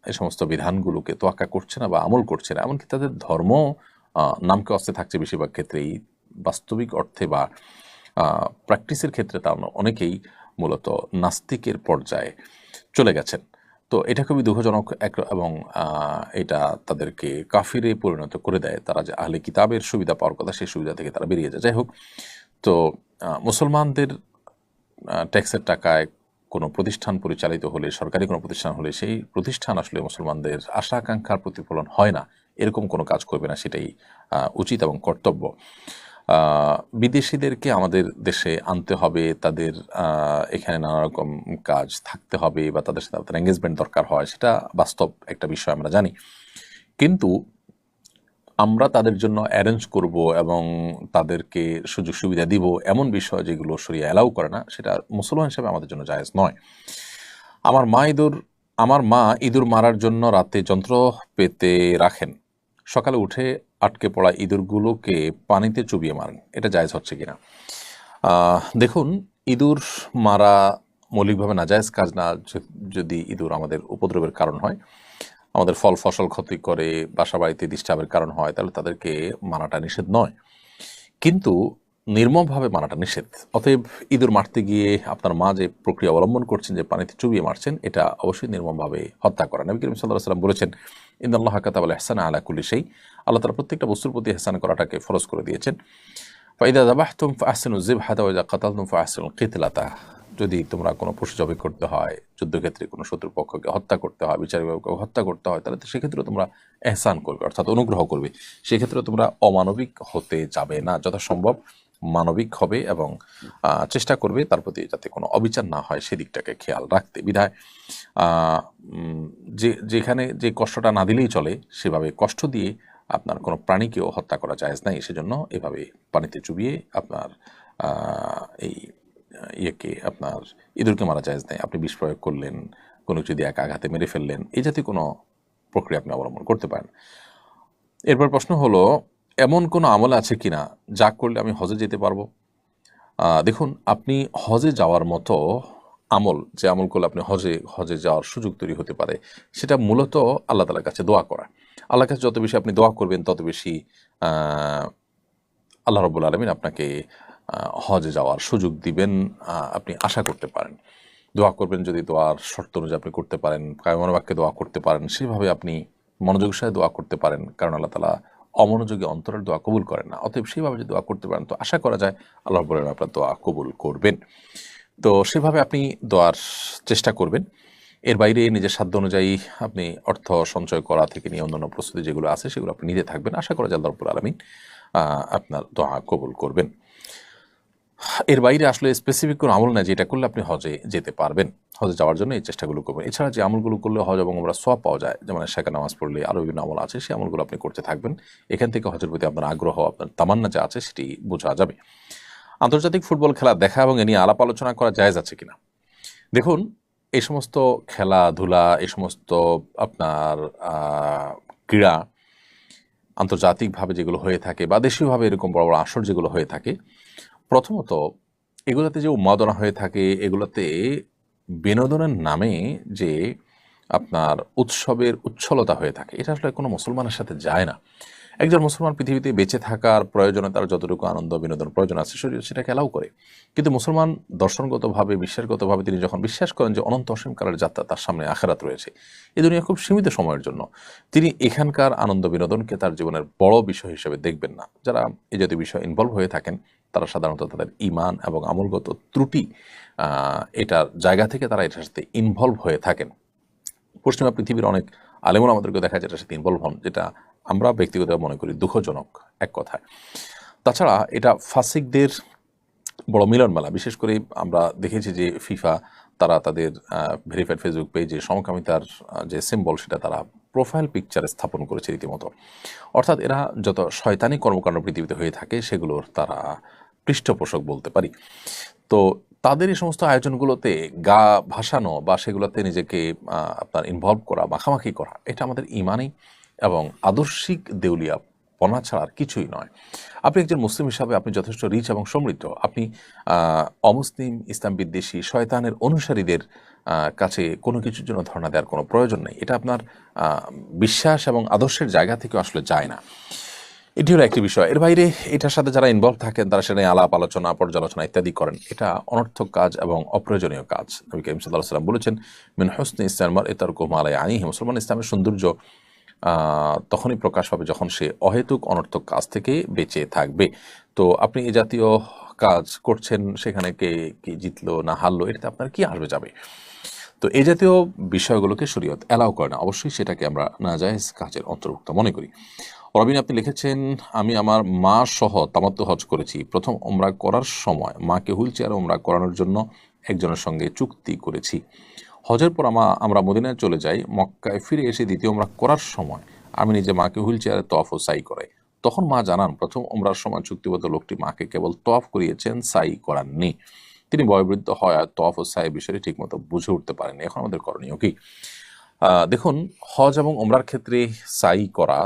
এই সমস্ত বিধানগুলোকে তোয়াক্কা করছে না বা আমল করছে না। এমনকি তাদের ধর্ম নামকে অস্তে থাকছে বেশিরভাগ ক্ষেত্রেই, বাস্তবিক অর্থে বা প্র্যাকটিসের ক্ষেত্রে তা অনেকেই মূলত নাস্তিকের পর্যায়ে চলে গেছেন। তো এটা খুবই দুঃখজনক এবং এটা তাদেরকে কাফিরে পরিণত করে দেয়। তারা যে আহলে কিতাবের সুবিধা পাওয়ার কথা সেই সুবিধা থেকে তারা বেরিয়ে যায়। যাই হোক, তো মুসলমানদের ট্যাক্সের টাকায় কোনো প্রতিষ্ঠান পরিচালিত হলে, সরকারি কোনো প্রতিষ্ঠান হলে, সেই প্রতিষ্ঠান আসলে মুসলমানদের আশা আকাঙ্ক্ষার প্রতিফলন হয় না, এরকম কোনো কাজ করবে না, সেটাই উচিত এবং কর্তব্য। বিদেশিদেরকে আমাদের দেশে আনতে হবে, তাদের এখানে নানা রকম কাজ থাকতে হবে বা তাদের সাথে আপনার এঙ্গেজমেন্ট দরকার হয়, সেটা বাস্তব একটা বিষয় আমরা জানি। কিন্তু আমরা তাদের জন্য অ্যারেঞ্জ করব এবং তাদেরকে সুযোগ সুবিধা দিব এমন বিষয় যেগুলো শরিয়া অ্যালাউ করে না, সেটা মুসলমান হিসেবে আমাদের জন্য জায়েজ নয়। আমার মা ইঁদুর মারার জন্য রাতে যন্ত্র পেতে রাখেন, সকালে উঠে আটকে পড়া ইঁদুরগুলোকে পানিতে চুবিয়ে মারেন, এটা জায়েজ হচ্ছে কিনা? দেখুন, ইঁদুর মারা মৌলিকভাবে নাজায়েজ কাজ না। যদি ইঁদুর আমাদের উপদ্রবের কারণ হয়, আমাদের ফল ফসল ক্ষতি করে, বাসা বাড়িতে ডিস্টার্বের কারণ হয়, তাহলে তাদেরকে মারাটা নিষেধ নয়, কিন্তু নির্মমভাবে মারাটা নিষেধ। অতএব ইঁদুর মারতে গিয়ে আপনার মা যে প্রক্রিয়া অবলম্বন করছেন যে পানিতে চুবিয়ে মারছেন, এটা অবশ্যই নির্মমভাবে হত্যা করা। নবী করিম সাল্লাল্লাহু আলাইহি ওয়াসাল্লাম বলেছেন, ইন্নাল্লাহা কাতাবাল ইহসানা আলা কুল্লি শাই, আল্লাহ তাআলা প্রত্যেকটা বস্তুর প্রতি ইহসান করাটাকে ফরজ করে দিয়েছেন। ফাইদা যাবাহতুম ফাহসিনুয যিবহাতা ওয়া ইযা কাতালতুম ফাহসিনুল কিতলাতা, যদি তোমরা কোনো পশু জবাই করতে হয়, যুদ্ধক্ষেত্রে কোনো শত্রুপক্ষকে হত্যা করতে হয়, বিচার বিভাগকে হত্যা করতে হয়, তাহলে তো সেক্ষেত্রে তোমরা এহসান করবে, অর্থাৎ অনুগ্রহ করবে। সেক্ষেত্রে তোমরা অমানবিক হতে যাবে না, যথাসম্ভব মানবিক হবে এবং চেষ্টা করবে তার প্রতি যাতে কোনো অবিচার না হয় সেদিকটাকে খেয়াল রাখতে। বিধায় যেখানে যে কষ্টটা না দিলেই চলে, সেভাবে কষ্ট দিয়ে আপনার কোনো প্রাণীকেও হত্যা করা জায়েজ নাই। সেজন্য এভাবে পানিতে চুবিয়ে আপনার এই আপনার ইঁদুরকে মারা জায়েজ নাই। আপনি বিষ প্রয়োগ করলেন, কোনো কিছু দিয়ে আঘাতে মেরে ফেললেন, এই জাতীয় কোনো প্রক্রিয়া আপনি অবলম্বন করতে পারেন। এরপর প্রশ্ন হলো, এমন কোনো আমল আছে কিনা যা করলে আমি হজে যেতে পারবো? দেখুন, আপনি হজে যাওয়ার মতো আমল, যে আমল করলে আপনি হজে যাওয়ার সুযোগ তৈরি হতে পারে, সেটা মূলত আল্লাহ তাআলার কাছে দোয়া করা। আল্লাহর কাছে যত বেশি আপনি দোয়া করবেন, তত বেশি আল্লাহ রাব্বুল আলামিন আপনাকে হজে যাওয়ার সুযোগ দিবেন, আপনি আশা করতে পারেন। দোয়া করবেন, যদি দোয়ার শর্ত অনুযায়ী আপনি করতে পারেন, কায়মনোবাক্যে বাক্যে দোয়া করতে পারেন, সেভাবে আপনি মনোযোগের সাথে দোয়া করতে পারেন, কারণ আল্লাহ তাআলা অমনোযোগী অন্তরের দোয়া কবুল করেন না। অতএব সেইভাবে যদি দোয়া করতে পারেন, তো আশা করা যায় আল্লাহ রাব্বুল আলামিন আপনার দোয়া কবুল করবেন। তো সেভাবে আপনি দোয়ার চেষ্টা করবেন। এর বাইরে নিজের সাধ্য অনুযায়ী আপনি অর্থ সঞ্চয় করা থেকে নিয়ে অন্যান্য প্রস্তুতি যেগুলো আছে সেগুলো আপনি নিতে থাকবেন। আশা করা যায় আল্লাহ রাব্বুল আলামিন আপনার দোয়া কবুল করবেন। এর বাইরে আসলে স্পেসিফিক কোনো আমল নাই যেটা করলে আপনি হজে যেতে পারবেন। হজে যাওয়ার জন্য এই চেষ্টাগুলো করবেন। এছাড়া যে আমলগুলো করলে হজ এবং ওমরাহ সওয়াব পাওয়া যায়, যেমন এশাকে নামাজ পড়লে আরও বিভিন্ন আমল আছে, সেই আমলগুলো আপনি করতে থাকবেন। এখান থেকে হজের প্রতি আপনার আগ্রহ, আপনার তামান্না যা আছে সেটি বোঝা যাবে। আন্তর্জাতিক ফুটবল খেলা দেখা এবং এ নিয়ে আলাপ আলোচনা করা জায়েজ আছে কিনা? দেখুন, এই সমস্ত খেলাধুলা, এই সমস্ত আপনার ক্রীড়া আন্তর্জাতিকভাবে যেগুলো হয়ে থাকে বা দেশীয়ভাবে এরকম বড় বড় আসর যেগুলো হয়ে থাকে, প্রথমত এগুলোতে যে উন্মাদনা হয়ে থাকে, এগুলোতে বিনোদনের নামে যে আপনার উৎসবের উচ্ছলতা হয়ে থাকে, এটা আসলে কোনো মুসলমানের সাথে যায় না। একজন মুসলমান পৃথিবীতে বেঁচে থাকার প্রয়োজনে তার যতটুকু আনন্দ বিনোদন প্রয়োজন আছে শরীর সেটাকে অ্যালাউ করে। কিন্তু মুসলমান দর্শনগতভাবে, বিশ্বাসগতভাবে তিনি যখন বিশ্বাস করেন যে অনন্ত অসীমকালের যাত্রা, তার সামনে আখিরাত রয়েছে, এই দুনিয়া খুব সীমিত সময়ের জন্য, তিনি এখানকার আনন্দ বিনোদনকে তার জীবনের বড় বিষয় হিসেবে দেখবেন না। যারা এই জাতীয় বিষয় ইনভলভ হয়ে থাকেন, তারা সাধারণত তাদের ঈমান এবং আমলগত ত্রুটি এটার জায়গা থেকে তারা এটার সাথে ইনভলভ হয়ে থাকেন। পশ্চিমা পৃথিবীর অনেক আলেমুল আমাদেরকে দেখা যায় এটার সাথে ইনভলভ হন, যেটা আমরা ব্যক্তিগতভাবে মনে করি দুঃখজনক এক কথায়। তাছাড়া এটা ফাসিকদের বড় মিলন মেলা। বিশেষ করে আমরা দেখেছি যে ফিফা তারা তাদের ভেরিফাইড ফেসবুক পেজে সমকামিতার যে সিম্বল সেটা তারা প্রোফাইল পিকচারে স্থাপন করেছে রীতিমতো। অর্থাৎ এরা যত শয়তানি কর্মকাণ্ড পৃথিবীতে হয়ে থাকে সেগুলোর তারা পৃষ্ঠপোষক বলতে পারি। তো তাদের এই সমস্ত আয়োজনগুলোতে গা ভাসানো বা সেগুলোতে নিজেকে আপনার ইনভলভ করা, মাখামাখি করা, এটা আমাদের ইমানি এবং আদর্শিক দেউলিয়াপনা ছাড়া আর কিছুই নয়। আপনি একজন মুসলিম হিসাবে আপনি যথেষ্ট রিচ এবং সমৃদ্ধ। আপনি অমুসলিম, ইসলাম বিদ্বেষী, শয়তানের অনুসারীদের কাছে কোনো কিছুর জন্য ধর্ণা দেওয়ার কোনো প্রয়োজন নেই। এটা আপনার বিশ্বাস এবং আদর্শের জায়গা থেকে আসলে যায় না। এটি হলো একটি বিষয়। এর বাইরে এটার সাথে যারা ইনভলভ থাকেন, তারা সেটা নিয়ে আলাপ আলোচনা, পর্যালোচনা ইত্যাদি করেন, এটা অনর্থক কাজ এবং অপ্রয়োজনীয় কাজ। নবী করিম সাল্লাল্লাহু আলাইহি ওয়াসাল্লাম বলেছেন, মিন হুসনি ইসলামিল মারই তারকুহু মা লা ইয়ানিহি। মুসলমান ইসলামের সৌন্দর্য তখনই প্রকাশ পাবে যখন সে অহেতুক অনর্থক কাজ থেকে বেঁচে থাকবে। তো আপনি এই জাতীয় কাজ করছেন, সেখানে কে কি জিতলো না হারলো, এটাতে আপনার কি আসবে যাবে? তো এই জাতীয় বিষয়গুলোকে শরীয়ত অ্যালাউ করে না। অবশ্যই সেটাকে আমরা নাজায়েজ কাজের অন্তর্ভুক্ত মনে করি। রবিন, আপনি লিখেছেন, আমি আমার মা সহ তামাত্তু হজ করেছি। প্রথম ওমরা করার সময় মাকে হুইল চেয়ারে ওমরা করানোর জন্য একজনের সঙ্গে চুক্তি করেছি। হজের পর আমরা মদিনায় চলে যাই। মক্কায় ফিরে এসে দ্বিতীয় ওমরা করার সময় আমি নিজে মাকে হুইল চেয়ারে তওয়াফ ও সাই করাই। তখন মা জানান, প্রথম ওমরার সময় চুক্তিবদ্ধ লোকটি মাকে কেবল তওয়াফ করিয়েছেন, সাই করাননি। তিনি বয়োবৃদ্ধ হয় আর তওয়াফ ও সাই বিষয়টি ঠিকমতো বুঝে উঠতে পারেননি। এখন আমাদের করণীয় কি? দেখুন, হজ এবং ওমরার ক্ষেত্রে সাই করা,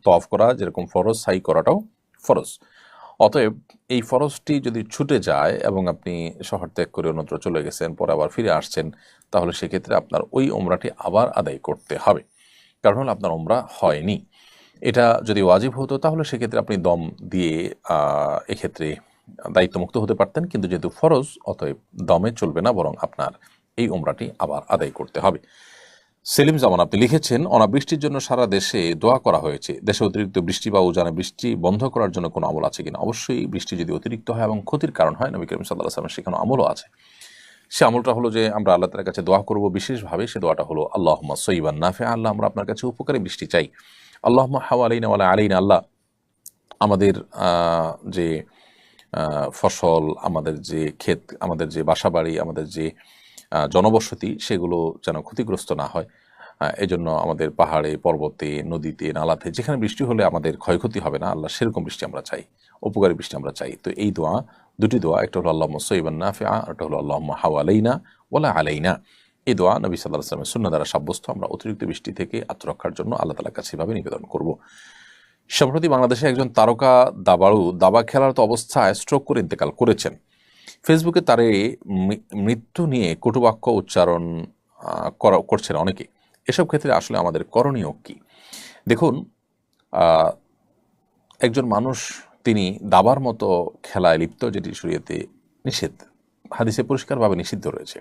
তওয়াফ করা যেরকম ফরজ, সাই করাটাও ফরজ। অতএব এই ফরজটি যদি ছুটে যায় এবং আপনি শহর ত্যাগ করে অন্যত্র চলে গেছেন, পরে আবার ফিরে আসছেন, তাহলে সেক্ষেত্রে আপনার ওই ওমরাটি আবার আদায় করতে হবে, কারণ হলো আপনার ওমরা হয়নি। এটা যদি ওয়াজিব হতো তাহলে সেক্ষেত্রে আপনি দম দিয়ে এক্ষেত্রে দায়িত্বমুক্ত হতে পারতেন, কিন্তু যেহেতু ফরজ, অতএব দমে চলবে না, বরং আপনার এই ওমরাটি আবার আদায় করতে হবে। সেলিম জামান, আপনি লিখেছেন, অনাবৃষ্টির জন্য সারা দেশে দোয়া করা হয়েছে। দেশে অতিরিক্ত বৃষ্টি বা উজানে বৃষ্টি বন্ধ করার জন্য কোনো আমল আছে কিনা? অবশ্যই বৃষ্টি যদি অতিরিক্ত হয় এবং ক্ষতির কারণ হয়, নবী করিম সাল্লাল্লাহু আলাইহি ওয়াসাল্লাম সেখানে আমলও আছে। সে আমলটা হলো যে আমরা আল্লাহ তাআলার কাছে দোয়া করব বিশেষভাবে। সে দোয়াটা হলো আল্লাহুম্মা সয়িবান নাফিআ, আল্লাহ আমরা আপনার কাছে উপকারী বৃষ্টি চাই। আল্লাহুম্মা হাওয়ালাইনা ওয়ালা আলাইনা, আল্লাহ আমাদের যে ফসল, আমাদের যে ক্ষেত, আমাদের যে বাসাবাড়ি, আমাদের যে জনবসতি, সেগুলো যেন ক্ষতিগ্রস্ত না হয়। এজন্য আমাদের পাহাড়ে, পর্বতে, নদীতে, নালাতে যেখানে বৃষ্টি হলে আমাদের ক্ষয়ক্ষতি হবে না, আল্লাহ সেরকম বৃষ্টি আমরা চাই, উপকারী বৃষ্টি আমরা চাই। তো এই দোয়া, দুটি দোয়া, একটা হলো আল্লাহুম্মা সয়িবান নাফিআ, একটা হলো আল্লাহুম্মা হাওয়ালাইনা ওয়ালা আলাইনা। এই দোয়া নবী সাল্লাল্লাহু আলাইহি ওয়াসাল্লামের সুন্নাহ দ্বারা সাব্যস্ত। আমরা অতিরিক্ত বৃষ্টি থেকে আত্মরক্ষার জন্য আল্লাহ তাআলার কাছে এভাবে নিবেদন করব। সম্প্রতি বাংলাদেশে একজন তারকা দাবাড়ু দাবা খেলার তো অবস্থায় স্ট্রোক করে ইন্তেকাল করেছেন। ফেসবুকে তার এই মৃত্যু নিয়ে কটুবাক্য উচ্চারণ করছেন অনেকে। এসব ক্ষেত্রে আসলে আমাদের করণীয় কি? দেখুন, আহ, একজন মানুষ তিনি দাবার মতো খেলায় লিপ্ত, যেটি শরীয়তে নিষেধ, হাদিসে পরিষ্কারভাবে নিষিদ্ধ রয়েছে।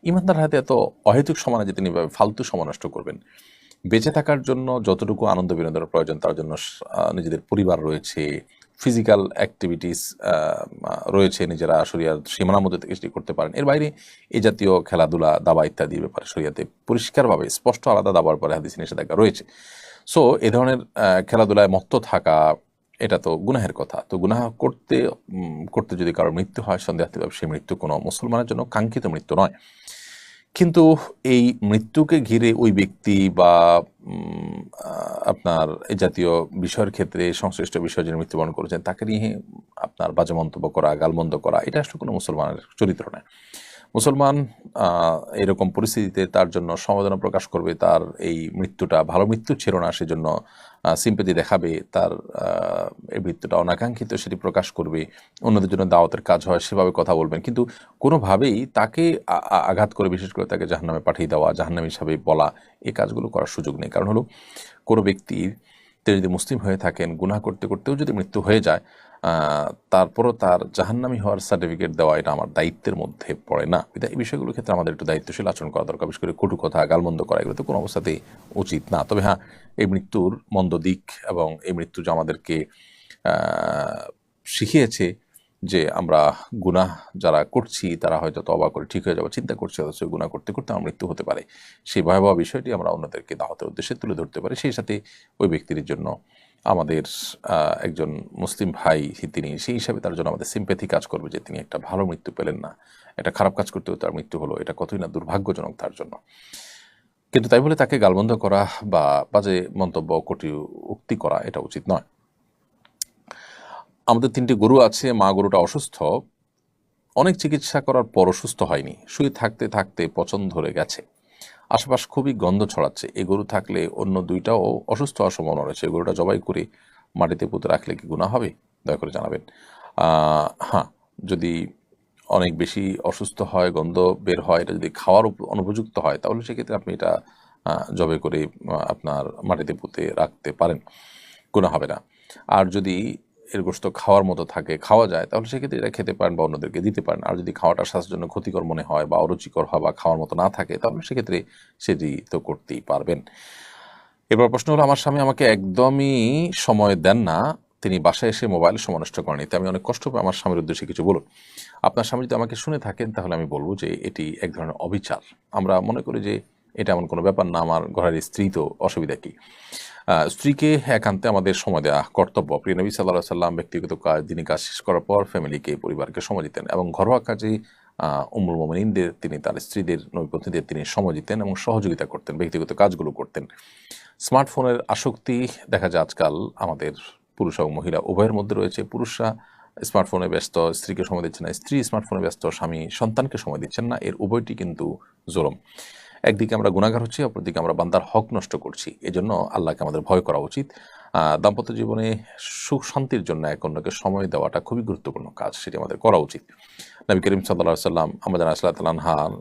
ইমানদার হাতে এত অহেতুক সময় যে তিনি ফালতু সময় নষ্ট করবেন। বেঁচে থাকার জন্য যতটুকু আনন্দ বিনোদনের প্রয়োজন, তার জন্য নিজেদের পরিবার রয়েছে, ফিজিক্যাল অ্যাক্টিভিটিস রয়েছে, নিজেরা শরিয়ার সীমানার মধ্যে থেকে সেটি করতে পারেন। এর বাইরে এই জাতীয় খেলাধুলা, দাবা ইত্যাদির ব্যাপারে শরিয়াতে পরিষ্কারভাবে স্পষ্ট আলাদা দাবার পরে হাদিসে নিষেধাজ্ঞা রয়েছে। সো এ ধরনের খেলাধুলায় মত্ত থাকা, এটা তো গুনাহের কথা। তো গুনাহ করতে করতে যদি কারোর মৃত্যু হয়, সন্দেহাতীতভাবে সেই মৃত্যু কোনো মুসলমানের জন্য কাঙ্ক্ষিত মৃত্যু নয়। কিন্তু এই মৃত্যুকে ঘিরে ওই ব্যক্তি বা আপনার এই জাতীয় বিষয়ের ক্ষেত্রে সংশ্লিষ্ট বিষয় যিনি মৃত্যুবরণ করেছেন তাকে নিয়ে আপনার বাজে মন্তব্য করা, গালমন্দ করা, এটা আসলে কোনো মুসলমানের চরিত্র নয়। মুসলমান এরকম পরিস্থিতিতে তার জন্য সমবেদনা প্রকাশ করবে, তার এই মৃত্যুটা ভালো মৃত্যু ছিল না সেজন্য সিম্পেথি দেখাবে, তার এই মৃত্যুটা অনাকাঙ্ক্ষিত সেটি প্রকাশ করবে, অন্যদের জন্য দাওয়াতের কাজ হয় সেভাবে কথা বলবেন। কিন্তু কোনোভাবেই তাকে আঘাত করে, বিশেষ করে তাকে জাহান্নামে পাঠিয়ে দেওয়া, জাহান্নামী হিসাবে বলা, এই কাজগুলো করার সুযোগ নেই। কারণ হলো, কোনো ব্যক্তির তিনি যদি মুসলিম হয়ে থাকেন, গুনাহ করতে করতেও যদি মৃত্যু হয়ে যায়, তারপরও তার জাহান্নামী হওয়ার সার্টিফিকেট দেওয়া এটা আমার দায়িত্বের মধ্যে পড়ে না। এই বিষয়গুলোর ক্ষেত্রে আমাদের একটু দায়িত্বশীল আচরণ করা দরকার। বিশেষ করে কটু কথা, গালমন্দ করা, এগুলো তো কোনো অবস্থাতেই উচিত না। তবে হ্যাঁ, এই মৃত্যুর মন্দ দিক এবং এই মৃত্যু যে আমাদেরকে শিখিয়েছে যে আমরা গুনাহ যারা করছি তারা হয়তো তওবা করে ঠিক হয়ে যাবে চিন্তা করছে, অথচ গুনাহ করতে করতে আমার মৃত্যু হতে পারে। সেই ভয়াবহ বিষয়টি আমরা অন্যদেরকে দাওয়াতের উদ্দেশ্যে তুলে ধরতে পারি। সেই সাথে ওই ব্যক্তির জন্য আমাদের একজন মুসলিম ভাই তিনি, সেই হিসাবে তার জন্য আমাদের সিম্প্যাথি কাজ করবে যে তিনি একটা ভালো মৃত্যু পেলেন না, একটা খারাপ কাজ করতেও তার মৃত্যু হলো, এটা কতই না দুর্ভাগ্যজনক তার জন্য। কিন্তু তাই বলে তাকে গালমন্দ করা বা বাজে মন্তব্য, কটু উক্তি করা এটা উচিত নয়। আমাদের 3টি গরু আছে, মা গরুটা অসুস্থ, অনেক চিকিৎসা করার পরও সুস্থ হয়নি, শুয়ে থাকতে থাকতে পচন ধরে গেছে, আশেপাশ খুবই গন্ধ ছড়াচ্ছে। এই গরু থাকলে অন্য 2টাও অসুস্থ হওয়ার সম্ভাবনা রয়েছে। গরুটা জবাই করে মাটিতে পুঁতে রাখলে কি গুনাহ হবে? দয়া করে জানাবেন। হ্যাঁ, যদি অনেক বেশি অসুস্থ হয়, গন্ধ বের হয়, এটা যদি খাওয়ার অনুপযুক্ত হয়, তাহলে সেক্ষেত্রে আপনি এটা জবাই করে আপনার মাটিতে পুঁতে রাখতে পারেন, গুনাহ হবে না। আর যদি এর গোশত খাওয়ার মতো থাকে, খাওয়া যায়, তাহলে সেক্ষেত্রে এটা খেতে পারেন বা অন্যদেরকে দিতে পারেন। আর যদি খাওয়াটা স্বাস্থ্যের জন্য ক্ষতিকর মনে হয় বা অরুচিকর হয় বা খাওয়ার মতো না থাকে, তাহলে সেক্ষেত্রে সেটি তো করতেই পারবেন। এবার প্রশ্ন হলো, আমার স্বামী আমাকে একদমই সময় দেন না, তিনি বাসায় এসে মোবাইলে সময় নষ্ট করেন, এতে আমি অনেক কষ্ট পাই, আমার স্বামীর উদ্দেশ্যে কিছু বলুন। আপনার স্বামী যদি আমাকে শুনে থাকেন তাহলে আমি বলবো যে এটি এক ধরনের অবিচার। আমরা মনে করি যে এটা এমন কোনো ব্যাপার না, আমার ঘরের স্ত্রী, তো অসুবিধা কী? স্ত্রীকে একান্তে আমাদের সময় দেওয়া কর্তব্য। প্রিয় নবী সাল্লাল্লাহু আলাইহি ওয়াসাল্লাম ব্যক্তিগত কাজ, দিনী কাজ শেষ করার পর ফ্যামিলিকে, পরিবারকে সময় দিতেন এবং ঘরোয়া কাজে উম্মুল মুমিনিনদের, তিনি তার স্ত্রীদের, নবীপন্থীদের তিনি সময় দিতেন এবং সহযোগিতা করতেন, ব্যক্তিগত কাজগুলো করতেন। স্মার্টফোনের আসক্তি দেখা যায় আজকাল আমাদের পুরুষ এবং মহিলা উভয়ের মধ্যে রয়েছে। পুরুষরা স্মার্টফোনে ব্যস্ত, স্ত্রীকে সময় দিচ্ছে না, স্ত্রী স্মার্টফোনে ব্যস্ত, স্বামী সন্তানকে সময় দিচ্ছেন না। এর উভয়টি কিন্তু জুলুম। একদিকে আমরা গুনাহগার হচ্ছি, অপরদিকে আমরা বান্দার হক নষ্ট করছি। এজন্য আল্লাহকে আমাদের ভয় করা উচিত। দাম্পত্য জীবনে সুখ শান্তির জন্য এক অন্যকে সময় দেওয়াটা খুবই গুরুত্বপূর্ণ কাজ, সেটি আমাদের করা উচিত। নবী করিম সাল্লাল্লাহু আলাইহি ওয়াসাল্লাম আমাদের রাসূলুল্লাহ আনহার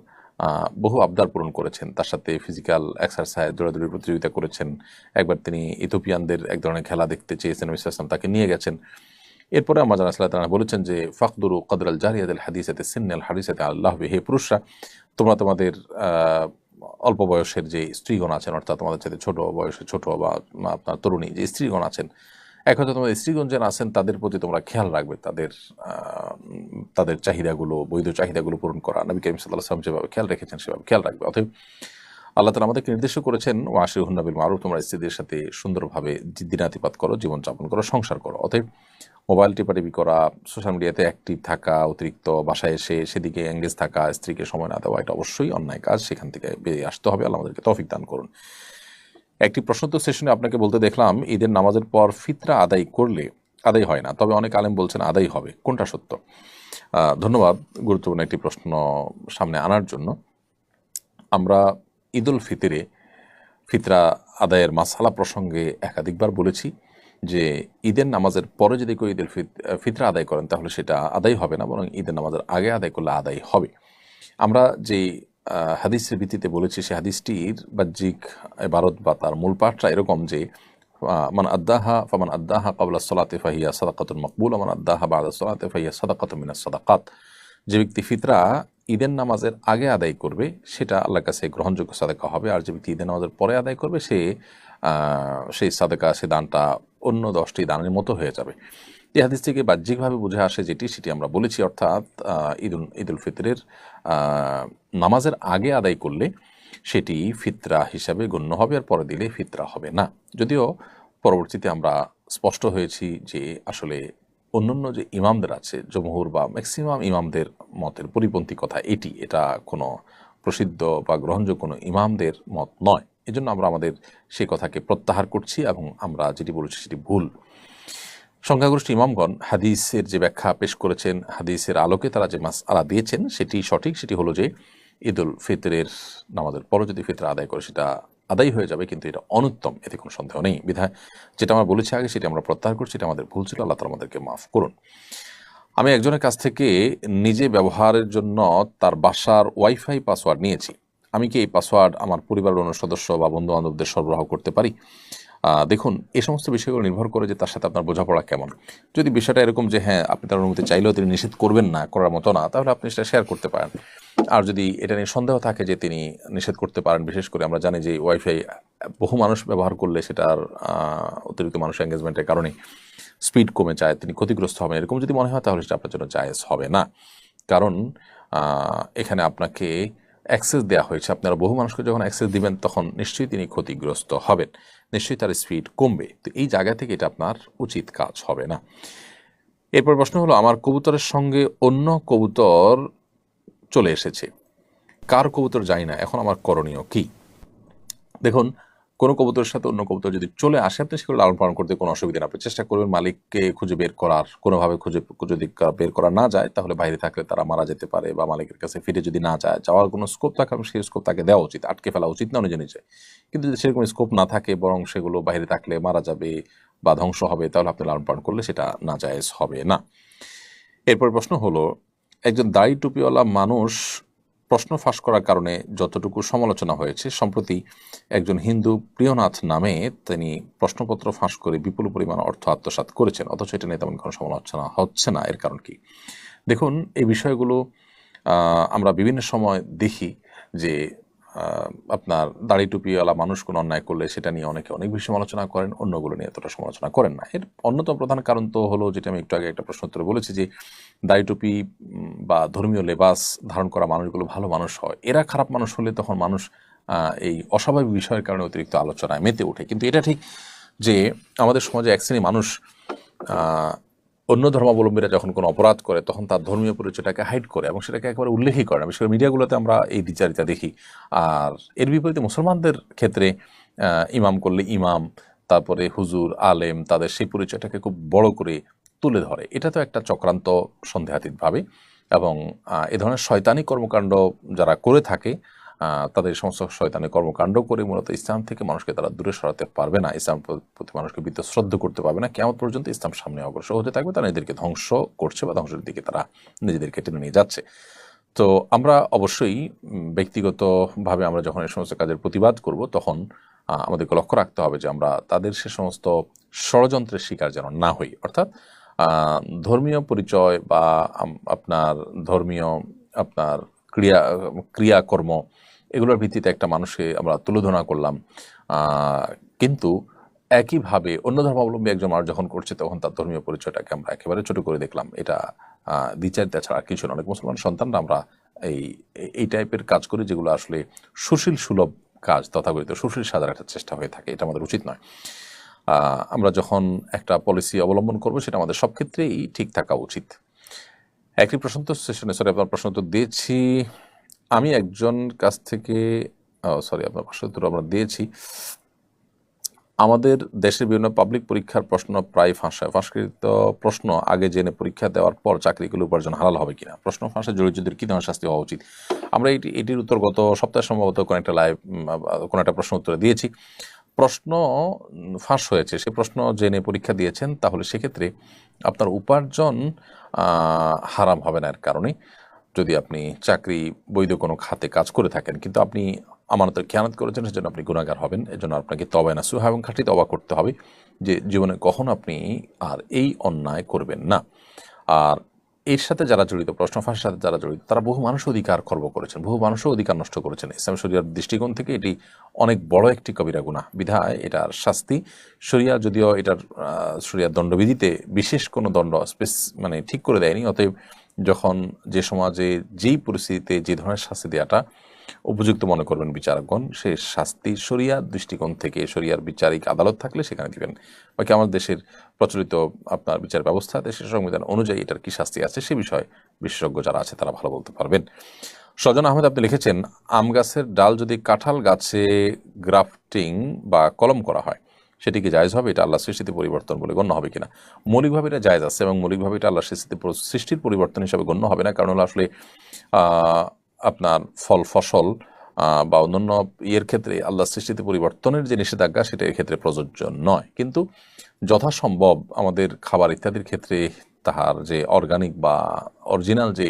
বহু আবদার পূরণ করেছেন, তার সাথে ফিজিক্যাল এক্সারসাইজ, দৌড়াদৌড়ির প্রতিযোগিতা করেছেন। একবার তিনি ইথিওপিয়ানদের এক ধরনের খেলা দেখতে চেয়েছেন, নবী সাল্লাল্লাহু আলাইহি ওয়াসাল্লাম তাকে নিয়ে গেছেন। এরপরে আমাদের রাসূলুল্লাহ তাআলা বলেছেন যে ফাকদুরু কদরাল জারিয়াতিল হাদিসাতি সিন্নাল হাদিসাতি আল্লাহ বিহি। হে পুরুষরা, তোমরা তোমাদের অল্প বয়সের যে স্ত্রীগণ আছেন, অর্থাৎ তোমাদের সাথে ছোট বয়সে ছোট বা আপনার তরুণী যে স্ত্রীগণ আছেন, এক হয়তো তোমাদের স্ত্রীগণ যারা আছেন তাদের প্রতি তোমরা খেয়াল রাখবে, তাদের চাহিদাগুলো, বৈধ চাহিদাগুলো পূরণ করা। নবী করিম সাল্লাল্লাহু আলাইহি ওয়াসাল্লাম যেভাবে খেয়াল রেখেছেন সেভাবে খেয়াল রাখবে। অতএব আল্লাহ তাআলা আমাদেরকে নির্দেশ করেছেন, ওয়াশিরুহুন্না বিল মারুফ, তোমরা স্ত্রীদের সাথে সুন্দরভাবে দিনাতিপাত করো, জীবনযাপন করো, সংসার করো। অতএব মোবাইল টিপাটিপি করা, সোশ্যাল মিডিয়াতে অ্যাক্টিভ থাকা, অতিরিক্ত বাসায় এসে সেদিকে এঙ্গেজ থাকা, স্ত্রীকে সময় না দেওয়া, এটা অবশ্যই অন্যায় কাজ। সেখান থেকে বেরিয়ে আসতে হবে। আল্লাহ আমাদেরকে তৌফিক দান করুন। একটি প্রশ্নোত্তর সেশনে আপনাকে বলতে দেখলাম, ঈদের নামাজের পর ফিতরা আদায় করলে আদায় হয় না, তবে অনেক আলেম বলছেন আদায় হবে, কোনটা সত্য? ধন্যবাদ গুরুত্বপূর্ণ একটি প্রশ্ন সামনে আনার জন্য। আমরা ঈদুল ফিতরে ফিতরা আদায়ের মাসালা প্রসঙ্গে একাধিকবার বলেছি যে ঈদের নামাজের পরে যদি কেউ ঈদের ফিতরা আদায় করেন তাহলে সেটা আদায় হবে না, বরং ঈদের নামাজের আগে আদায় করলে আদায় হবে। আমরা যে হাদিসের ভিত্তিতে বলেছি সে হাদিসটির বাহ্যিক ইবারত বা তার মূল পাঠটা এরকম যে ফামান আদ্দাহা ক্বাবলা সলাতি ফাহিয়া সাদাকাতুন মাকবুলা ওয়া মান আদ্দাহা বা'দা সলাতি ফাহিয়া সাদাকাতুন মিনাস সাদাকাত। যে ব্যক্তি ফিতরা ঈদের নামাজের আগে আদায় করবে সেটা আল্লাহর কাছে গ্রহণযোগ্য সাদাকা হবে, আর যে ব্যক্তি ঈদের নামাজের পরে আদায় করবে সেই সাদাকা, সে দানটা অন্য 10টি দানের মতো হয়ে যাবে। এই হাদিস থেকে বাহ্যিকভাবে বুঝে আসে সেটি আমরা বলেছি, অর্থাৎ ঈদুল ফিতরের নামাজের আগে আদায় করলে সেটি ফিতরা হিসাবে গণ্য হবে, আর পরে দিলে ফিতরা হবে না। যদিও পরবর্তীতে আমরা স্পষ্ট হয়েছি যে আসলে অন্যান্য যে ইমামদের আছে, জমহুর বা ম্যাক্সিমাম ইমামদের মতের পরিপন্থী কথা এটা কোনো প্রসিদ্ধ বা গ্রহণযোগ্য কোনো ইমামদের মত নয়। এজন্য আমরা আমাদের সেই কথাকে প্রত্যাহার করছি এবং আমরা যেটি বলেছি সেটি ভুল। সংখ্যাগরিষ্ঠ ইমামগণ হাদিসের যে ব্যাখ্যা পেশ করেছেন, হাদিসের আলোকে তারা যে মাসআলা দিয়েছেন সেটি সঠিক। সেটি হলো যে ঈদুল ফিতরের নামাজের পরে যদি ফিতরা আদায় করে সেটা আদায় হয়ে যাবে, কিন্তু এটা অনুত্তম, এতে কোনো সন্দেহ নেই। বিধায় যেটা আমরা বলেছি আগে সেটা আমরা প্রত্যাহার করছি, এটা আমাদের ভুল ছিল, আল্লাহ তাআলা আমাদেরকে মাফ করুন। আমি একজনের কাছ থেকে নিজে ব্যবহারের জন্য তার বাসার ওয়াইফাই পাসওয়ার্ড নিয়েছি। আমি কি এই পাসওয়ার্ড আমার পরিবারের অন্য সদস্য বা বন্ধু বান্ধবদের সরবরাহ করতে পারি? দেখুন, এই সমস্ত বিষয়গুলো নির্ভর করে যে তার সাথে আপনার বোঝাপড়া কেমন। যদি বিষয়টা এরকম যে হ্যাঁ আপনি তার অনুমতি চাইলেও তিনি নিষেধ করবেন না, করার মতো না, তাহলে আপনি সেটা শেয়ার করতে পারেন। আর যদি এটা নিয়ে সন্দেহ থাকে যে তিনি নিষেধ করতে পারেন, বিশেষ করে আমরা জানি যে ওয়াইফাই বহু মানুষ ব্যবহার করলে সেটার অতিরিক্ত মানুষের এঙ্গেজমেন্টের কারণে স্পিড কমে যায়, তিনি ক্ষতিগ্রস্ত হবেন, এরকম যদি মনে হয় তাহলে সেটা আপনার জন্য জায়েজ হবে না। কারণ এখানে আপনাকে অ্যাক্সেস দেওয়া হয়েছে, আপনারা বহু মানুষকে যখন অ্যাক্সেস দিবেন তখন নিশ্চয়ই তিনি ক্ষতিগ্রস্ত হবেন, নিশ্চয়ই তার স্পিড কমবে। তো এই জায়গা থেকে এটা আপনার উচিত কাজ হবে না। এরপর প্রশ্ন হলো, আমার কবুতরের সঙ্গে অন্য কবুতর চলে এসেছে, কার কবুতর জানি না, এখন আমার করণীয় কি? দেখুন, কোনো কবুতরের সাথে অন্য কবুতর যদি চলে আসে, আপনি সেগুলো লালন পালন করতে কোনো অসুবিধা না। আপনি চেষ্টা করবেন মালিককে খুঁজে বের করার, কোনোভাবে যদি বের করা না যায় তাহলে বাইরে থাকলে তারা মারা যেতে পারে, বা মালিকের কাছে ফিরে যদি না যায়, যাওয়ার কোনো স্কোপ থাকে সেই স্কোপ তাকে দেওয়া উচিত, আটকে ফেলা উচিত না নিজে নিজে। কিন্তু যদি সেরকম স্কোপ না থাকে, বরং সেগুলো বাইরে থাকলে মারা যাবে বা ধ্বংস হবে, তাহলে আপনি লালন পালন করলে সেটা নাজায়েজ হবে না। এরপর প্রশ্ন হলো, একজন দাড়ি টুপিওয়ালা মানুষ প্রশ্ন ফাঁস করার কারণে যতটুকু সমালোচনা হয়েছে, সম্প্রতি একজন হিন্দু প্রিয়নাথ নামে তিনি প্রশ্নপত্র ফাঁস করে বিপুল পরিমাণ অর্থ আত্মসাৎ করেছেন, অথচ এটা নিয়ে তেমন কোনো সমালোচনা হচ্ছে না। এর কারণ কি? দেখুন, এই বিষয়গুলো আমরা বিভিন্ন সময় দেখি যে আপনার দাড়ি টুপিওয়ালা মানুষ কোনো অন্যায় করলে সেটা নিয়ে অনেকে অনেক বেশি সমালোচনা করেন, অন্যগুলো নিয়ে এতটা সমালোচনা করেন না। এর অন্যতম প্রধান কারণ তো হলো, যেটা আমি একটু আগে একটা প্রশ্ন উত্তরে বলেছি, যে দাড়ি টুপি বা ধর্মীয় লেবাস ধারণ করা মানুষগুলো ভালো মানুষ হয়, এরা খারাপ মানুষ হলে তখন মানুষ এই অস্বাভাবিক বিষয়ের কারণে অতিরিক্ত আলোচনায় মেতে ওঠে। কিন্তু এটা ঠিক যে আমাদের সমাজে এক শ্রেণী মানুষ অন্য ধর্মাবলম্বীরা যখন কোনো অপরাধ করে তখন তার ধর্মীয় পরিচয়টাকে হাইড করে এবং সেটাকে একেবারে উল্লেখই করে না। বিশেষ করে মিডিয়াগুলোতে আমরা এই দ্বিচারিতা দেখি। আর এর বিপরীতে মুসলমানদের ক্ষেত্রে ইমাম করলে ইমাম, তারপরে হুজুর, আলেম, তাদের সেই পরিচয়টাকে খুব বড় করে তুলে ধরে। এটা তো একটা চক্রান্ত সন্দেহাতীতভাবে, এবং এ ধরনের শয়তানি কর্মকাণ্ড যারা করে থাকে তাদের সমস্ত শয়তানি কর্মকাণ্ড করে মূলত ইসলাম থেকে মানুষকে তারা দূরে সরাতে পারবে না, ইসলাম প্রতি মানুষকে বিতশ্রদ্ধ করতে পারবে না। কিয়ামত পর্যন্ত ইসলাম সামনে অগ্রসর হতে থাকবে, তারা নিজেদেরকে ধ্বংস করছে বা ধ্বংসের দিকে তারা নিজেদেরকে টেনে নিয়ে যাচ্ছে। তো আমরা অবশ্যই ব্যক্তিগতভাবে আমরা যখন এই সমস্ত কাজের প্রতিবাদ করব তখন আমাদেরকে লক্ষ্য রাখতে হবে যে আমরা তাদের সে সমস্ত ষড়যন্ত্রের শিকার যেন না হই। অর্থাৎ ধর্মীয় পরিচয় বা আপনার ধর্মীয় আপনার ক্রিয়াকর্ম, এগুলোর ভিত্তিতে একটা মানুষকে আমরা তুলোধনা করলাম, কিন্তু একইভাবে অন্য ধর্মাবলম্বী একজন মানুষ যখন করছে তখন তার ধর্মীয় পরিচয়টাকে আমরা একেবারে ছোট করে দেখলাম। এটা দ্বিচারিতা ছাড়া আর কিছু না। অনেক মুসলমান সন্তানরা আমরা এই এই টাইপের কাজ করি যেগুলো আসলে সুশীল সুলভ কাজ, তথাকথিত সুশীল সাজার একটা চেষ্টা হয়ে থাকে। এটা আমাদের উচিত নয়। আমরা যখন একটা পলিসি অবলম্বন করব সেটা আমাদের সব ক্ষেত্রেই ঠিক থাকা উচিত। একটি প্রশ্নোত্তর সেশনে আপনার প্রশ্ন উত্তর দিয়েছি আমি একজন কাছ থেকে, আপনার প্রশ্ন উত্তর আমরা দিয়েছি। আমাদের দেশের বিভিন্ন পাবলিক পরীক্ষার প্রশ্ন প্রায় ফাঁসায়। ফাঁসকৃত প্রশ্ন আগে জেনে পরীক্ষা দেওয়ার পর চাকরিগুলো উপার্জন হালাল হবে কিনা, প্রশ্ন ফাঁসে জড়িতদের কী ধরনের শাস্তি হওয়া উচিত? আমরা এটির উত্তর গত সপ্তাহে সম্ভবত কোনো একটা প্রশ্ন উত্তরে দিয়েছি। প্রশ্ন ফাঁস হয়েছে, সে প্রশ্ন জেনে পরীক্ষা দিয়েছেন, তাহলে সেক্ষেত্রে আপনার উপার্জন হারাম হবে না এর কারণে। যদি আপনি চাকরি বৈধ কোনো খাতে কাজ করে থাকেন কিন্তু আপনি আমানতের খেয়ানত করেছেন, সেজন্য আপনি গুনাহগার হবেন। এজন্য আপনাকে তওবা নাসুহা এবং খাঁটি তওবা করতে হবে যে জীবনে কখনো আপনি আর এই অন্যায় করবেন না। আর এর সাথে যারা জড়িত, প্রশ্ন ফাঁসের সাথে যারা জড়িত, তারা বহু মানুষের অধিকার খর্ব করেছেন, বহু মানুষের অধিকার নষ্ট করেছেন। ইসলাম শরিয়ার দৃষ্টিকোণ থেকে এটি অনেক বড় একটি কবিরা গুনাহ, বিধায় এটার শাস্তি শরিয়া যদিও এটার শরিয়ার দণ্ডবিধিতে বিশেষ কোনো দণ্ড মানে ঠিক করে দেয়নি। অতএব যখন যে সমাজে যেই পরিস্থিতিতে যে ধরনের শাস্তি দেওয়াটা উপযুক্ত মনে করবেন বিচারকগণ, সে শাস্তি শরিয়ার দৃষ্টিকোণ থেকে শরিয়ার বিচারিক আদালত থাকলে সেখানে দিবেন। বাকি আমাদের দেশের প্রচলিত আপনার বিচার ব্যবস্থা, দেশের সংবিধান অনুযায়ী এটার কি শাস্তি আছে সে বিষয়ে বিশেষজ্ঞ যারা আছে তারা ভালো বলতে পারবেন। সজন আহমেদ আপনি লিখেছেন, আম গাছের ডাল যদি কাঁঠাল গাছে গ্রাফটিং বা কলম করা হয় সেটি কি জায়েজ হবে? এটা আল্লাহ সৃষ্টিতে পরিবর্তন বলে গণ্য হবে কিনা? মৌলিকভাবে এটা জায়েজ আছে এবং মৌলিকভাবে এটা আল্লাহ সৃষ্টির পরিবর্তন হিসাবে গণ্য হবে না। কারণ হলো আসলে আপনার ফল ফসল বা অন্যান্য ইয়ের ক্ষেত্রে আল্লাহ সৃষ্টিতে পরিবর্তনের যে নিষেধাজ্ঞা সেটা এর ক্ষেত্রে প্রযোজ্য নয়। কিন্তু যথাসম্ভব আমাদের খাবার ইত্যাদির ক্ষেত্রে তাহার যে অর্গানিক বা অরিজিনাল যে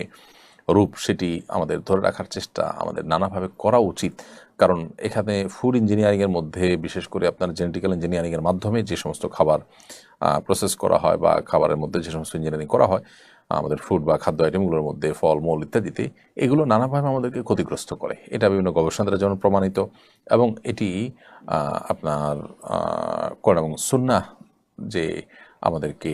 রূপ সেটি আমাদের ধরে রাখার চেষ্টা আমাদের নানাভাবে করা উচিত। কারণ এখানে ফুড ইঞ্জিনিয়ারিংয়ের মধ্যে বিশেষ করে আপনার জেনেটিক্যাল ইঞ্জিনিয়ারিংয়ের মাধ্যমে যে সমস্ত খাবার প্রসেস করা হয় বা খাবারের মধ্যে যে সমস্ত ইঞ্জিনিয়ারিং করা হয় আমাদের ফুড বা খাদ্য আইটেমগুলোর মধ্যে ফলমূল ইত্যাদিতে, এগুলো নানাভাবে আমাদেরকে ক্ষতিগ্রস্ত করে। এটা বিভিন্ন গবেষণা দ্বারা যেমন প্রমাণিত এবং এটি আপনার কোরআন এবং সুন্নাহ যে আমাদেরকে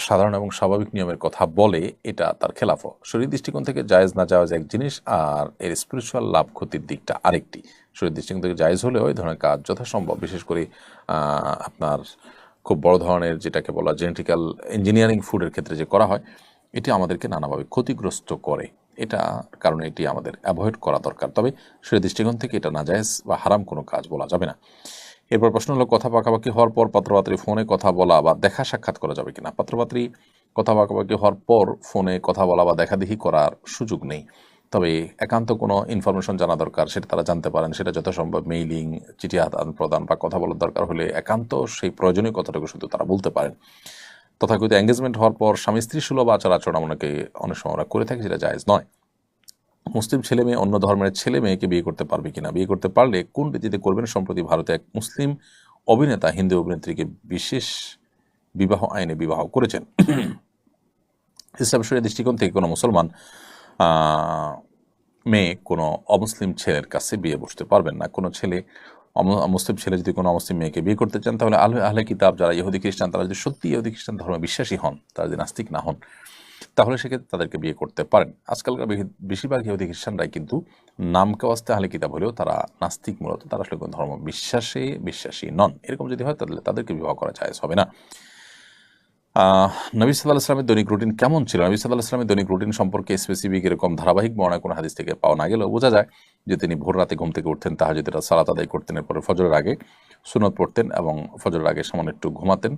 সাধারণ এবং স্বাভাবিক নিয়মের কথা বলে, এটা তার খেলাফও। শরীর দৃষ্টিকোণ থেকে জায়েজ না জায়েজ এক জিনিস, আর এর স্পিরিচুয়াল লাভ ক্ষতির দিকটা আরেকটি। শরীর দৃষ্টিকোণ থেকে জায়েজ হলেও এই ধরনের কাজ যথাসম্ভব, বিশেষ করে আপনার খুব বড় ধরনের যেটাকে বলা জেনেটিক্যাল ইঞ্জিনিয়ারিং ফুডের ক্ষেত্রে যে করা হয়, এটি আমাদেরকে নানাভাবে ক্ষতিগ্রস্ত করে। এটা কারণে এটি আমাদের অ্যাভয়েড করা দরকার। তবে শরীর দৃষ্টিকোণ থেকে এটা নাজায়েজ বা হারাম কোনো কাজ বলা যাবে না। এরপর প্রশ্ন হলো, কথা পাকাপাকি হওয়ার পর পাত্রপাত্রী ফোনে কথা বলা বা দেখা সাক্ষাৎ করা যাবে কিনা? পাত্রপাত্রী কথা পাকাপাকি হওয়ার পর ফোনে কথা বলা বা দেখাদেখি করার সুযোগ নেই। তবে একান্ত কোনো ইনফরমেশন জানা দরকার, সেটা তারা জানতে পারেন। সেটা যথাসম্ভব মেইলিং, চিঠি আদান প্রদান বা কথা বলার দরকার হলে একান্ত সেই প্রয়োজনীয় কথাটুকু শুধু তারা বলতে পারেন। তথাকথিত এঙ্গেজমেন্ট হওয়ার পর স্বামী স্ত্রী সুলভ আচার আচরণ অনেক সময় আমরা করে থাকি, সেটা জায়েজ নয়। মুসলিম ছেলে মেয়ে অন্য ধর্মের ছেলে মেয়েকে বিয়ে করতে পারবে কিনা? বিয়ে করতে পারলে কোন রীতিতে করবেন? সম্প্রতি ভারতে এক মুসলিম অভিনেতা হিন্দু অভিনেত্রীকে বিশেষ বিবাহ আইনে বিবাহ করেছেন। ইসলাম শরীয়তের দৃষ্টিকোণ থেকে কোনো মুসলমান মেয়ে কোনো অমুসলিম ছেলের কাছে বিয়ে বসতে পারবেন না। কোনো ছেলে মুসলিম ছেলে যদি কোনো অমুসলিম মেয়েকে বিয়ে করতে চান, তাহলে আহলে কিতাব যারা ইহুদি খ্রিস্টান, তারা যদি সত্যি ইহুদি খ্রিস্টান ধর্মে বিশ্বাসী হন, তারা যদি নাস্তিক না হন, তাহলে সেক্ষেত্রে তাদেরকে বিয়ে করতে পারেন। আজকালকার বেশিরভাগ ইহুদি খ্রিস্টানরাই কিন্তু নামকে ওয়াস্তে আহলে কিতাব হলেও তারা নাস্তিক, মূলত তারা আসলে কোনো ধর্ম বিশ্বাসী নন। এরকম যদি হয় তাহলে তাদেরকে বিবাহ করা জায়েজ হবে না। নবী সাল্লাল্লাহু আলাইহি ওয়াসাল্লামের দৈনিক রুটিন কেমন ছিল? নবী সাল্লাল্লাহু আলাইহি ওয়াসাল্লামের দৈনিক রুটিন সম্পর্কে স্পেসিফিক এরকম ধারাবাহিক বর্ণনা কোনো হাদিস থেকে পাওয়া না গেলেও বোঝা যায় যে তিনি ভোর রাতে ঘুম থেকে উঠতেন, তাহাজ্জুদের সালাত আদায় করতেন, এরপরে ফজরের আগে সুন্নত পড়তেন এবং ফজরের আগে সামান্য একটু ঘুমাতেন।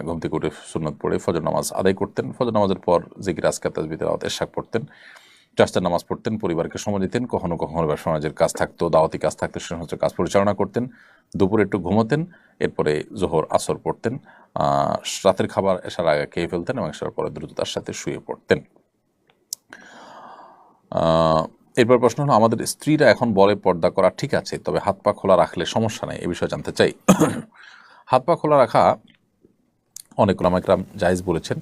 ঘুম থেকে উঠে সুন্নত পড়ে ফজর নামাজ আদায় করতেন। ফজর নামাজের পর জিকির, আজকার, তাসবিহ, তেলাওয়াত, ইশরাক পড়তেন, চারটা নামাজ পড়তেন, পরিবারকে সময় দিতেন। কখনো কখনো সমাজের কাজ থাকতো, দাওয়াতি কাজ থাকতো, সে সমস্ত কাজ পরিচালনা করতেন। দুপুরে একটু ঘুমোতেন, এরপরে জোহর আসর পড়তেন, রাতের খাবার এশার আগে খেয়ে ফেলতেন এবং এশার পরে দ্রুত তার সাথে শুয়ে পড়তেন। এরপর প্রশ্ন হলো, আমাদের স্ত্রীরা এখন বলে পর্দা করা ঠিক আছে, তবে হাত পা খোলা রাখলে সমস্যা নেই, এ বিষয়ে জানতে চাই। হাত পা খোলা রাখা অনেক উলামা ইকরাম জায়েজ বলেছেন,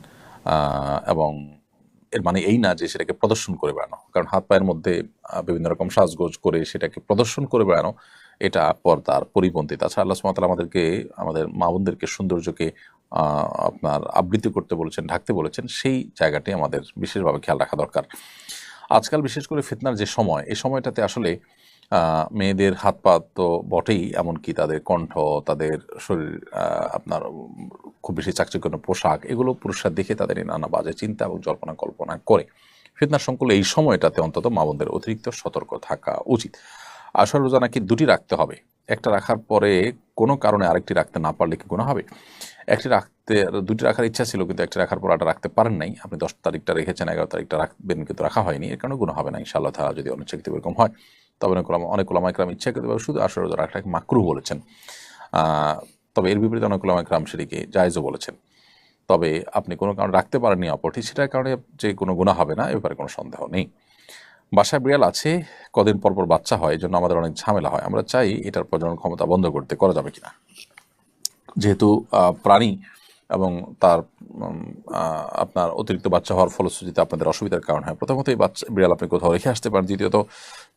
এবং এর মানে এই না যে সেটাকে প্রদর্শন করে বেড়ানো। কারণ হাত পায়ের মধ্যে বিভিন্ন রকম সাজগোজ করে সেটাকে প্রদর্শন করে বেড়ানো, এটা পর্দার পরিপন্থী। তাছাড়া আল্লাহ সুবহানাহু ওয়া তাআলা আমাদেরকে, আমাদের মা বোনদেরকে সৌন্দর্যকে আপনার আবৃত্তি করতে বলেছেন, ঢাকতে বলেছেন, সেই জায়গাটি আমাদের বিশেষভাবে খেয়াল রাখা দরকার। আজকাল বিশেষ করে ফিতনার যে সময়, এই সময়টাতে আসলে মেয়েদের হাত পা তো বটেই, এমনকি তাদের কণ্ঠ, তাদের শরীর, আপনার খুব বেশি চাকচিক্যপূর্ণ পোশাক, এগুলো পুরুষরা দেখে তাদের এই নানা বাজে চিন্তা এবং জল্পনা কল্পনা করে। ফিতনার সংকুলে এই সময়টাতে অন্তত মা বোনদের অতিরিক্ত সতর্ক থাকা উচিত। আশার রোজা নাকি দুটি রাখতে হবে, একটা রাখার পরে কোনো কারণে আরেকটি রাখতে না পারলে কি গুনাহ হবে? একটি রাখতে, দুটি রাখার ইচ্ছা ছিল কিন্তু একটি রাখার পর আটা রাখতে পারেন নাই, আপনি 10 তারিখটা রেখেছেন, 11 তারিখটা রাখবেন কিন্তু রাখা হয়নি, এর কারণে গুনাহ হবে না ইনশাআল্লাহ তাআলা, যদি অনিচ্ছাকৃত এরকম হয়। তবে অনেক উলামা ইকরাম ইচ্ছাকৃতভাবে শুধু আশার রোজা রাখাটাকে মাকরুহ বলেছেন। তবে এর বিপরীতে অনেক উলামা ইকরাম সেটিকে জায়েজও বলেছেন। তবে আপনি কোনো কারণে রাখতে পারেননি অপরটি, সেটার কারণে যে কোনো গুনাহ হবে না, এ ব্যাপারে কোনো সন্দেহ নেই। বাসায় বিড়াল আছে, কদিন পর পর বাচ্চা হয়, এজন্য আমাদের অনেক ঝামেলা হয়। আমরা চাই এটার প্রজনন ক্ষমতা বন্ধ করতে, করা যাবে কিনা? যেহেতু প্রাণী এবং তার আপনার অতিরিক্ত বাচ্চা হওয়ার ফলশ্রুতিতে আপনাদের অসুবিধার কারণ হয়। প্রথমত এই বাচ্চা বিড়াল আপনি কোথাও রেখে আসতে পারেন। দ্বিতীয়ত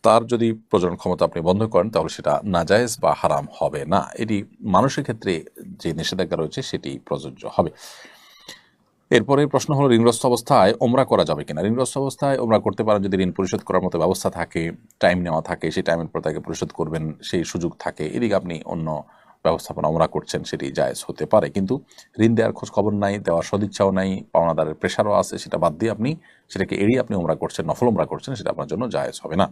তার যদি প্রজনন ক্ষমতা আপনি বন্ধ করেন তাহলে সেটা নাজায়েজ বা হারাম হবে না। এটি মানুষের ক্ষেত্রে যে নিষেধাজ্ঞা রয়েছে সেটি প্রযোজ্য হবে। এরপরে প্রশ্ন হলো, ঋণগ্রস্ত অবস্থায় ওমরা করা যাবে কিনা? ঋণগ্রস্ত অবস্থায় ওমরা করতে পারেন যদি ঋণ পরিশোধ করার মতো ব্যবস্থা থাকে, টাইম নেওয়া থাকে, সেই টাইমের পর তাকে পরিশোধ করবেন সেই সুযোগ থাকে, এদিকে আপনি অন্য ব্যবস্থাপনা ওমরা করছেন, সেটি জায়েজ হতে পারে। কিন্তু ঋণ দেওয়ার খোঁজ খবর নাই, দেওয়ার সদিচ্ছাও নাই, পাওনাদারের প্রেশারও আছে, সেটা বাদ দিয়ে আপনি সেটাকে এড়িয়ে আপনি ওমরা করছেন, নফল ওমরা করছেন, সেটা আপনার জন্য জায়েজ হবে না।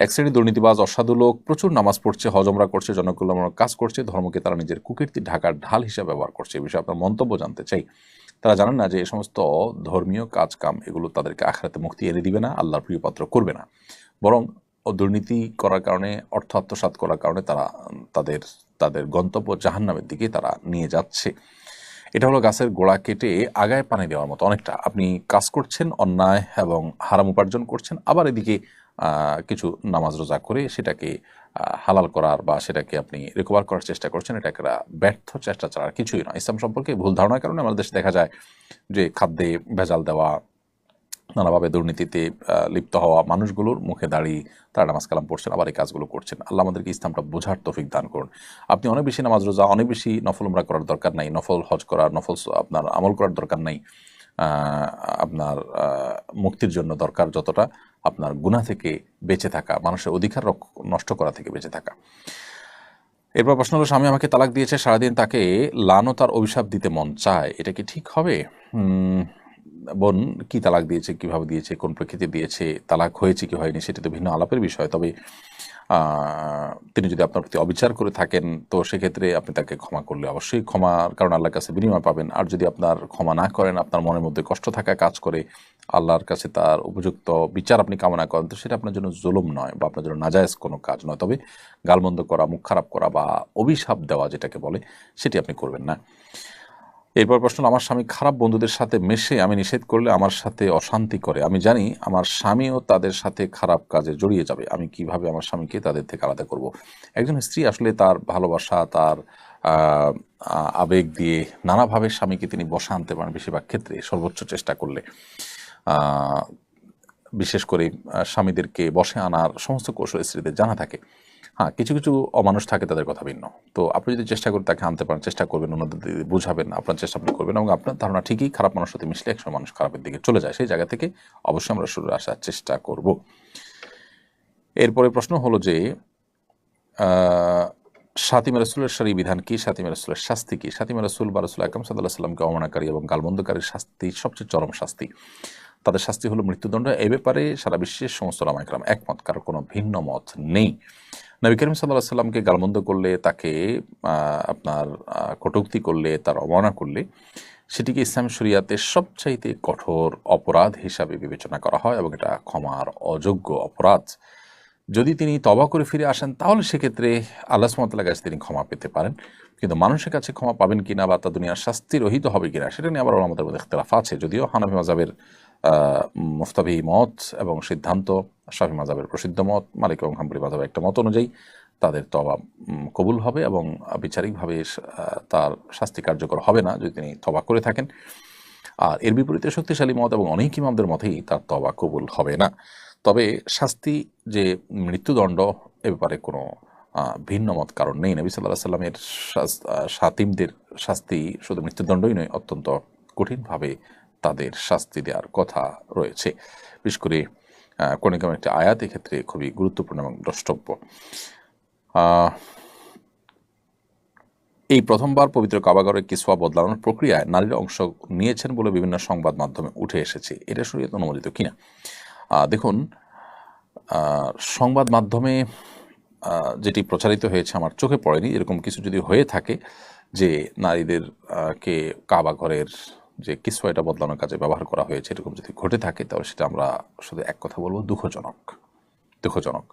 এক শ্রেণীর দুর্নীতিবাজ অসাধু লোক প্রচুর নামাজ পড়ছে, হজ ওমরা করছে, জনকল্যাণমূলক কাজ করছে, ধর্মকে তারা নিজের কুকীর্তি ঢাকার ঢাল হিসেবে ব্যবহার করছে। এই বিষয়ে আপনার মন্তব্য জানতে চাই। তারা জানেন না যে এই সমস্ত ধর্মীয় কাজ কাম এগুলো তাদেরকে আখিরাতে মুক্তি এনে দিবে না, আল্লাহর প্রিয়পাত্র করবে না, বরং দুর্নীতি করার কারণে, অর্থ আত্মসাৎ করার কারণে তারা তাদের তাদের গন্তব্য জাহান্নামের দিকে তারা নিয়ে যাচ্ছে। এটা হলো গাছের গোড়া কেটে আগায় পানি দেওয়ার মতো অনেকটা। আপনি কাজ করছেন অন্যায় এবং হারাম উপার্জন করছেন, আবার এদিকে কিছু নামাজ রোজা করে সেটাকে হালাল করার বা সেটাকে আপনি রিকভার করার চেষ্টা করছেন। এটা একটা ব্যর্থ চেষ্টা ছাড়া আর কিছুই নয়। ইসলাম সম্পর্কে ভুল ধারণার কারণে আমাদের দেশে দেখা যায় যে খাদ্যে ভেজাল দেওয়া, নানাভাবে দুর্নীতিতে লিপ্ত হওয়া মানুষগুলোর মুখে দাঁড়িয়ে তারা নামাজ কালাম পড়ছেন, আবার এই কাজগুলো করছেন। আল্লাহ আমাদেরকে ইসলামটা বোঝার তৌফিক দান করুন। আপনি অনেক বেশি নামাজ রোজা, অনেক বেশি নফল উমরা করার দরকার নাই, নফল হজ করার, নফল আপনার আমল করার দরকার নাই। আপনার মুক্তির জন্য দরকার যতটা আপনার গুনাহ থেকে বেঁচে থাকা, মানুষের অধিকার নষ্ট করা থেকে বেঁচে থাকা। এরপর প্রশ্ন হলো, স্বামী আমাকে তালাক দিয়েছে, সারাদিন তাকে লানত আর অভিশাপ দিতে মন চায়, এটা কি ঠিক হবে? বোন কি তালাক দিয়েছে, কিভাবে দিয়েছে, কোন প্রেক্ষিতে দিয়েছে, তালাক হয়েছে কি হয়নি, সেটি তো ভিন্ন আলাপের বিষয়। তবে তিনি যদি আপনার প্রতি অবিচার করে থাকেন তো সেক্ষেত্রে আপনি তাকে ক্ষমা করলে অবশ্যই ক্ষমার কারণ আল্লাহর কাছে বিনিময় পাবেন। আর যদি আপনার ক্ষমা না করেন, আপনার মনের মধ্যে কষ্ট থাকা কাজ করে, আল্লাহর কাছে তার উপযুক্ত বিচার আপনি কামনা করেন, তো সেটা আপনার জন্য জুলুম নয় বা আপনার জন্য নাজায়েজ কোনো কাজ নয়। তবে গালমন্দ করা, মুখ খারাপ করা বা অভিশাপ দেওয়া যেটাকে বলে, সেটি আপনি করবেন না। এরপর প্রশ্ন, আমার স্বামী খারাপ বন্ধুদের সাথে মেশে আমি নিষেধ করলে আমার সাথে অশান্তি করে। আমি জানি আমার স্বামীও তাদের সাথে খারাপ কাজে জড়িয়ে যাবে, আমি কিভাবে আমার স্বামীকে তাদের থেকে আলাদা করব? একজন স্ত্রী আসলে তার ভালোবাসা, তার আবেগ দিয়ে নানাভাবে স্বামীকে তিনি বশে আনতে পারেন, বেশিরভাগ ক্ষেত্রে সর্বোচ্চ চেষ্টা করলে। বিশেষ করে স্বামীদেরকে বশে আনার সমস্ত কৌশল স্ত্রীদের জানা থাকে। হ্যাঁ, কিছু কিছু অমানুষ থাকে, তাদের কথা ভিন্ন। তো আপনি যদি চেষ্টা করে তাকে আনতে পারেন, চেষ্টা করবেন, অন্যদের বুঝাবেন, আপনার চেষ্টা আপনি করবেন, এবং আপনার ধারণা ঠিকই খারাপ মানুষের সাথে মিশলে একসময় মানুষ খারাপের দিকে চলে যায়, সেই জায়গা থেকে অবশ্যই আমরা সরে আসার চেষ্টা করব। এরপরে প্রশ্ন হলো যে শাতিমা রাসূলের শরঈ বিধান কি? শাতিমা রাসূলের শাস্তি কি? শাতিমা রাসূল বা রাসূল আকরাম সাল্লাল্লাহু আলাইহি ওয়াসাল্লামকে অবমাননাকারী এবং গালমন্দকারীর শাস্তি সবচেয়ে চরম শাস্তি। তাদের শাস্তি হলো মৃত্যুদণ্ড। এ ব্যাপারে সারা বিশ্বের সমস্ত উলামা ইকরাম একমত, কারো কোনো ভিন্ন মত নেই। নবী করিম সাল্লাল্লাহু আলাইহি ওয়াসাল্লামকে গালমন্দ করলে, তাকে আপনার কটূক্তি করলে, তার অবমাননা করলে, সেটিকে ইসলাম শরিয়াতে সবচাইতে কঠোর অপরাধ হিসাবে বিবেচনা করা হয় এবং এটা ক্ষমার অযোগ্য অপরাধ। যদি তিনি তওবা করে ফিরে আসেন তাহলে সেক্ষেত্রে আল্লাহ সুবহানাহু ওয়া তাআলার কাছে তিনি ক্ষমা পেতে পারেন। কিন্তু মানুষের কাছে ক্ষমা পাবেন কিনা বা তা দুনিয়ার শাস্তি রহিত হবে কিনা, সেটা নিয়ে আবার আমাদের মধ্যে ইখতিলাফ আছে। যদিও হানাফি মাযহাবের মুফতাবি মত এবং সিদ্ধান্ত, শাফি মাযহাবের প্রসিদ্ধ মত, মালিক এবং হাম্বলি মাযহাবের একটা মত অনুযায়ী তাদের তওবা কবুল হবে এবং বিচারিকভাবে তার শাস্তি কার্যকর হবে না যদি তিনি তওবা করে থাকেন। আর এর বিপরীতে শক্তিশালী মত এবং অনেক ইমামদের মতেই তার তওবা কবুল হবে না। তবে শাস্তি যে মৃত্যুদণ্ড, এ ব্যাপারে কোনো ভিন্ন মত কারণ নেই। নবী সাল্লাল্লাহু আলাইহি সাল্লামের শাতিমদের শাস্তি শুধু মৃত্যুদণ্ডই নয়, অত্যন্ত কঠিনভাবে তাদের শাস্তি দেওয়ার কথা রয়েছে। বিশেষ করে কোরআনে কারিমের একটি আয়াত এক্ষেত্রে খুবই গুরুত্বপূর্ণ এবং দ্রষ্টব্য। এই প্রথমবার পবিত্র কাবাগরের কিসওয়া বদলানোর প্রক্রিয়ায় নারীরা অংশ নিয়েছেন বলে বিভিন্ন সংবাদ মাধ্যমে উঠে এসেছে। এটা শরীয়ত অনুমোদিত কিনা? দেখুন, সংবাদ মাধ্যমে যেটি প্রচারিত হয়েছে আমার চোখে পড়েনি। এরকম কিছু যদি হয়ে থাকে যে নারীদের কে কাবাঘরের যে কিসওয়া এটা বদলানোর কাজে ব্যবহার করা হয়েছে, এরকম যদি ঘটে থাকে তাহলে সেটা আমরা শুধু এক কথা বলবো, দুঃখজনক।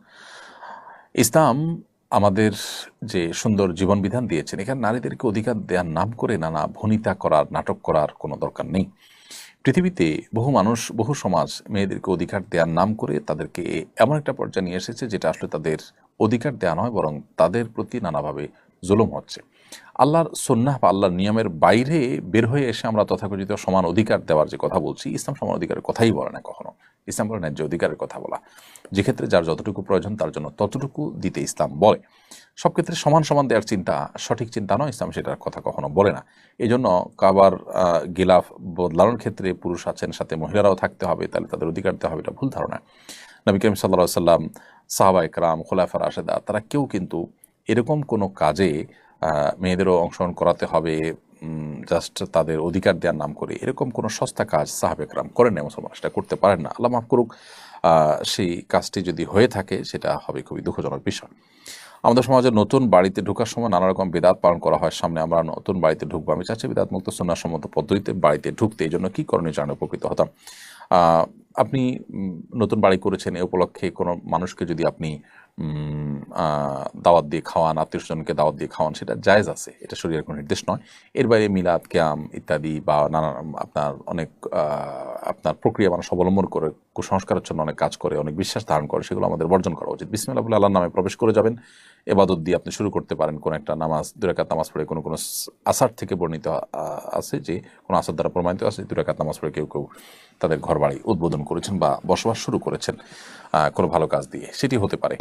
ইসলাম আমাদের যে সুন্দর জীবন বিধান দিয়েছেন, এখানে নারীদেরকে অধিকার দেওয়ার নাম করে নানা ভনিতা করার, নাটক করার কোনো দরকার নেই। পৃথিবীতে বহু মানুষ, বহু সমাজ মেয়েদেরকে অধিকার দেওয়ার নাম করে তাদেরকে এমন একটা পর্যায়ে নিয়ে এসেছে যেটা আসলে তাদের অধিকার দেওয়া নয়, বরং তাদের প্রতি নানাভাবে জুলুম হচ্ছে। আল্লাহর সুন্নাহ বা আল্লাহর নিয়মের বাইরে বের হয়ে এসে আমরা তথাকথিত সমান অধিকার দেওয়ার যে কথা বলছি, ইসলাম সমান অধিকারের কথাই বলে না কখনো। ইসলাম বলে ন্যায্য অধিকারের কথা বলা, যে ক্ষেত্রে যার যতটুকু প্রয়োজন তার জন্য ততটুকু দিতে ইসলাম বলে। সব ক্ষেত্রে সমান সমান দেওয়ার চিন্তা সঠিক চিন্তা নয়, ইসলাম সেটার কথা কখনো বলে না। এই জন্য কাবার গিলাফ বদলানোর ক্ষেত্রে পুরুষ আছেন, সাথে মহিলারাও থাকতে হবে, তাহলে তাদের অধিকার দেওয়া হবে, এটা ভুল ধারণা। নবী করিম সাল্লাল্লাহু আলাইহি সাল্লাম, সাহাবা ইকরাম, খুলাফা রাশেদা, তারা কেউ কিন্তু এরকম কোনো কাজে মেয়েদেরও অংশগ্রহণ করাতে হবে জাস্ট তাদের অধিকার দেওয়ার নাম করে, এরকম কোনো সস্তা কাজ সাহাবা ইকরাম করেন না, মুসলমান সেটা করতে পারেন না। আল্লাহ মাফ করুক, সেই কাজটি যদি হয়ে থাকে সেটা হবে খুবই দুঃখজনক বিষয়। আমাদের সমাজে নতুন বাড়িতে ঢোকার সময় নানা রকম বিদআত পালন করা হয়। সামনে আমরা নতুন বাড়িতে ঢুকবো, আমি চাচ্ছি বিদআত মুক্ত সুন্নাহসম্মত পদ্ধতিতে বাড়িতে ঢুকতে। এই জন্য কী করণীয় জানলে উপকৃত হতাম। আপনি নতুন বাড়ি করেছেন, এ উপলক্ষে কোনো মানুষকে যদি আপনি দাওয়াত দিয়ে খাওয়ান, আত্মীয়স্বজনকে দাওয়াত দিয়ে খাওয়ান, সেটা জায়েজ আছে, এটা শরীরের কোনো নির্দেশ নয়। এর বাইরে মিলাদ, কিয়াম ইত্যাদি বা নানা আপনার অনেক আপনার প্রক্রিয়া মানুষ অবলম্বন করে, কুসংস্কারের জন্য অনেক কাজ করে, অনেক বিশ্বাস ধারণ করে, সেগুলো আমাদের বর্জন করা উচিত। বিসমিল্লাহ বলে আল্লাহর নামে প্রবেশ করে যাবেন। এবাদত দিয়ে আপনি শুরু করতে পারেন। কোনো একটা নামাজ, 2 রাকাত নামাজ পড়ে, কোনো কোনো আসার থেকে বর্ণিত আছে যে কোনো আসার দ্বারা প্রমাণিত আছে 2 রাকাত নামাজ পড়ে কেউ কেউ তাদের ঘর বাড়ি উদ্বোধন করেছেন বা বসবাস শুরু করেছেন কোনো ভালো কাজ দিয়ে, সেটি হতে পারে।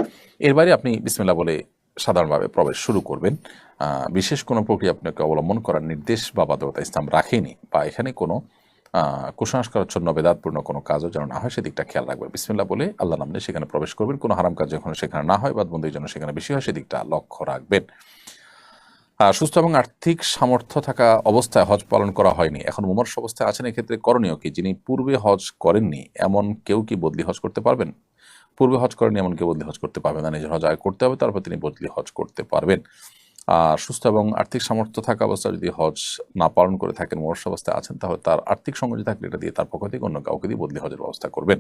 এর বাইরে আপনি বিসমিল্লাহ বলে সাধারণভাবে প্রবেশ শুরু করবেন। বিশেষ কোনো প্রক্রিয়া আপনাকে অবলম্বন করার নির্দেশ বা বাধ্যকতা ইসলাম রাখেনি, বা এখানে কোনো কুসংস্কারাচ্ছন্ন বেদাতপূর্ণ কোনো কাজও যেন না হয় সেদিকটা খেয়াল রাখবেন। বিসমিল্লাহ বলে আল্লাহ নাম নিয়ে সেখানে প্রবেশ করবেন। কোনো হারাম কাজ যখন সেখানে না হয়, বাদবন্দির জন্য সেখানে বেশি হয়, সেদিকটা লক্ষ্য রাখবেন। সুস্থ এবং আর্থিক সামর্থ্য থাকা অবস্থায় হজ পালন করা হয়নি, এখন মুমূর্ষু অবস্থায় আছেন, এক্ষেত্রে করণীয় কি? যিনি পূর্বে হজ করেননি এমন কেউ কি বদলি হজ করতে পারবেন? পূর্বে হজ করেননি এমন কেউ বদলি হজ করতে পারবেন না, নিজের হজ আগে করতে হবে, তারপর তিনি বদলি হজ করতে পারবেন। আর সুস্থ এবং আর্থিক সামর্থ্য থাকা অবস্থায় যদি হজ না পালন করে থাকেন, মুমূর্ষু অবস্থায় আছেন, তাহলে তার আর্থিক সংগতি থাকলে এটা দিয়ে তার পক্ষ থেকে অন্য কাউকে দিয়ে বদলি হজের ব্যবস্থা করবেন।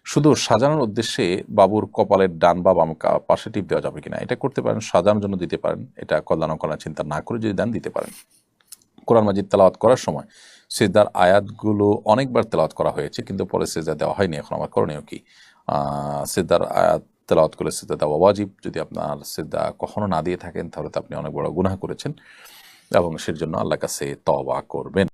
শুধু সাজানোর উদ্দেশ্যে বাবুর কপালের ডান বা বাম পাশে টিপ দেওয়া যাবে কিনা? এটা করতে পারেন, সাজানোর জন্য দিতে পারেন, এটা কল্যাণ করার চিন্তা না করে যদি দেন দিতে পারেন। কোরআন মাজিদ তেলাওয়াত করার সময় সিজদার আয়াতগুলো অনেকবার তেলাওয়াত করা হয়েছে, কিন্তু পরে সিজদা দেওয়া হয়নি, এখন আমার করণীয় কি? সিজদার আয়াত তেলাওয়াত করে সিজদা দেওয়া ওয়াজিব। যদি আপনার সিজদা কখনো না দিয়ে থাকেন তাহলে তো আপনি অনেক বড় গুনাহ করেছেন এবং সেজন্য আল্লাহর কাছে তওবা করবেন।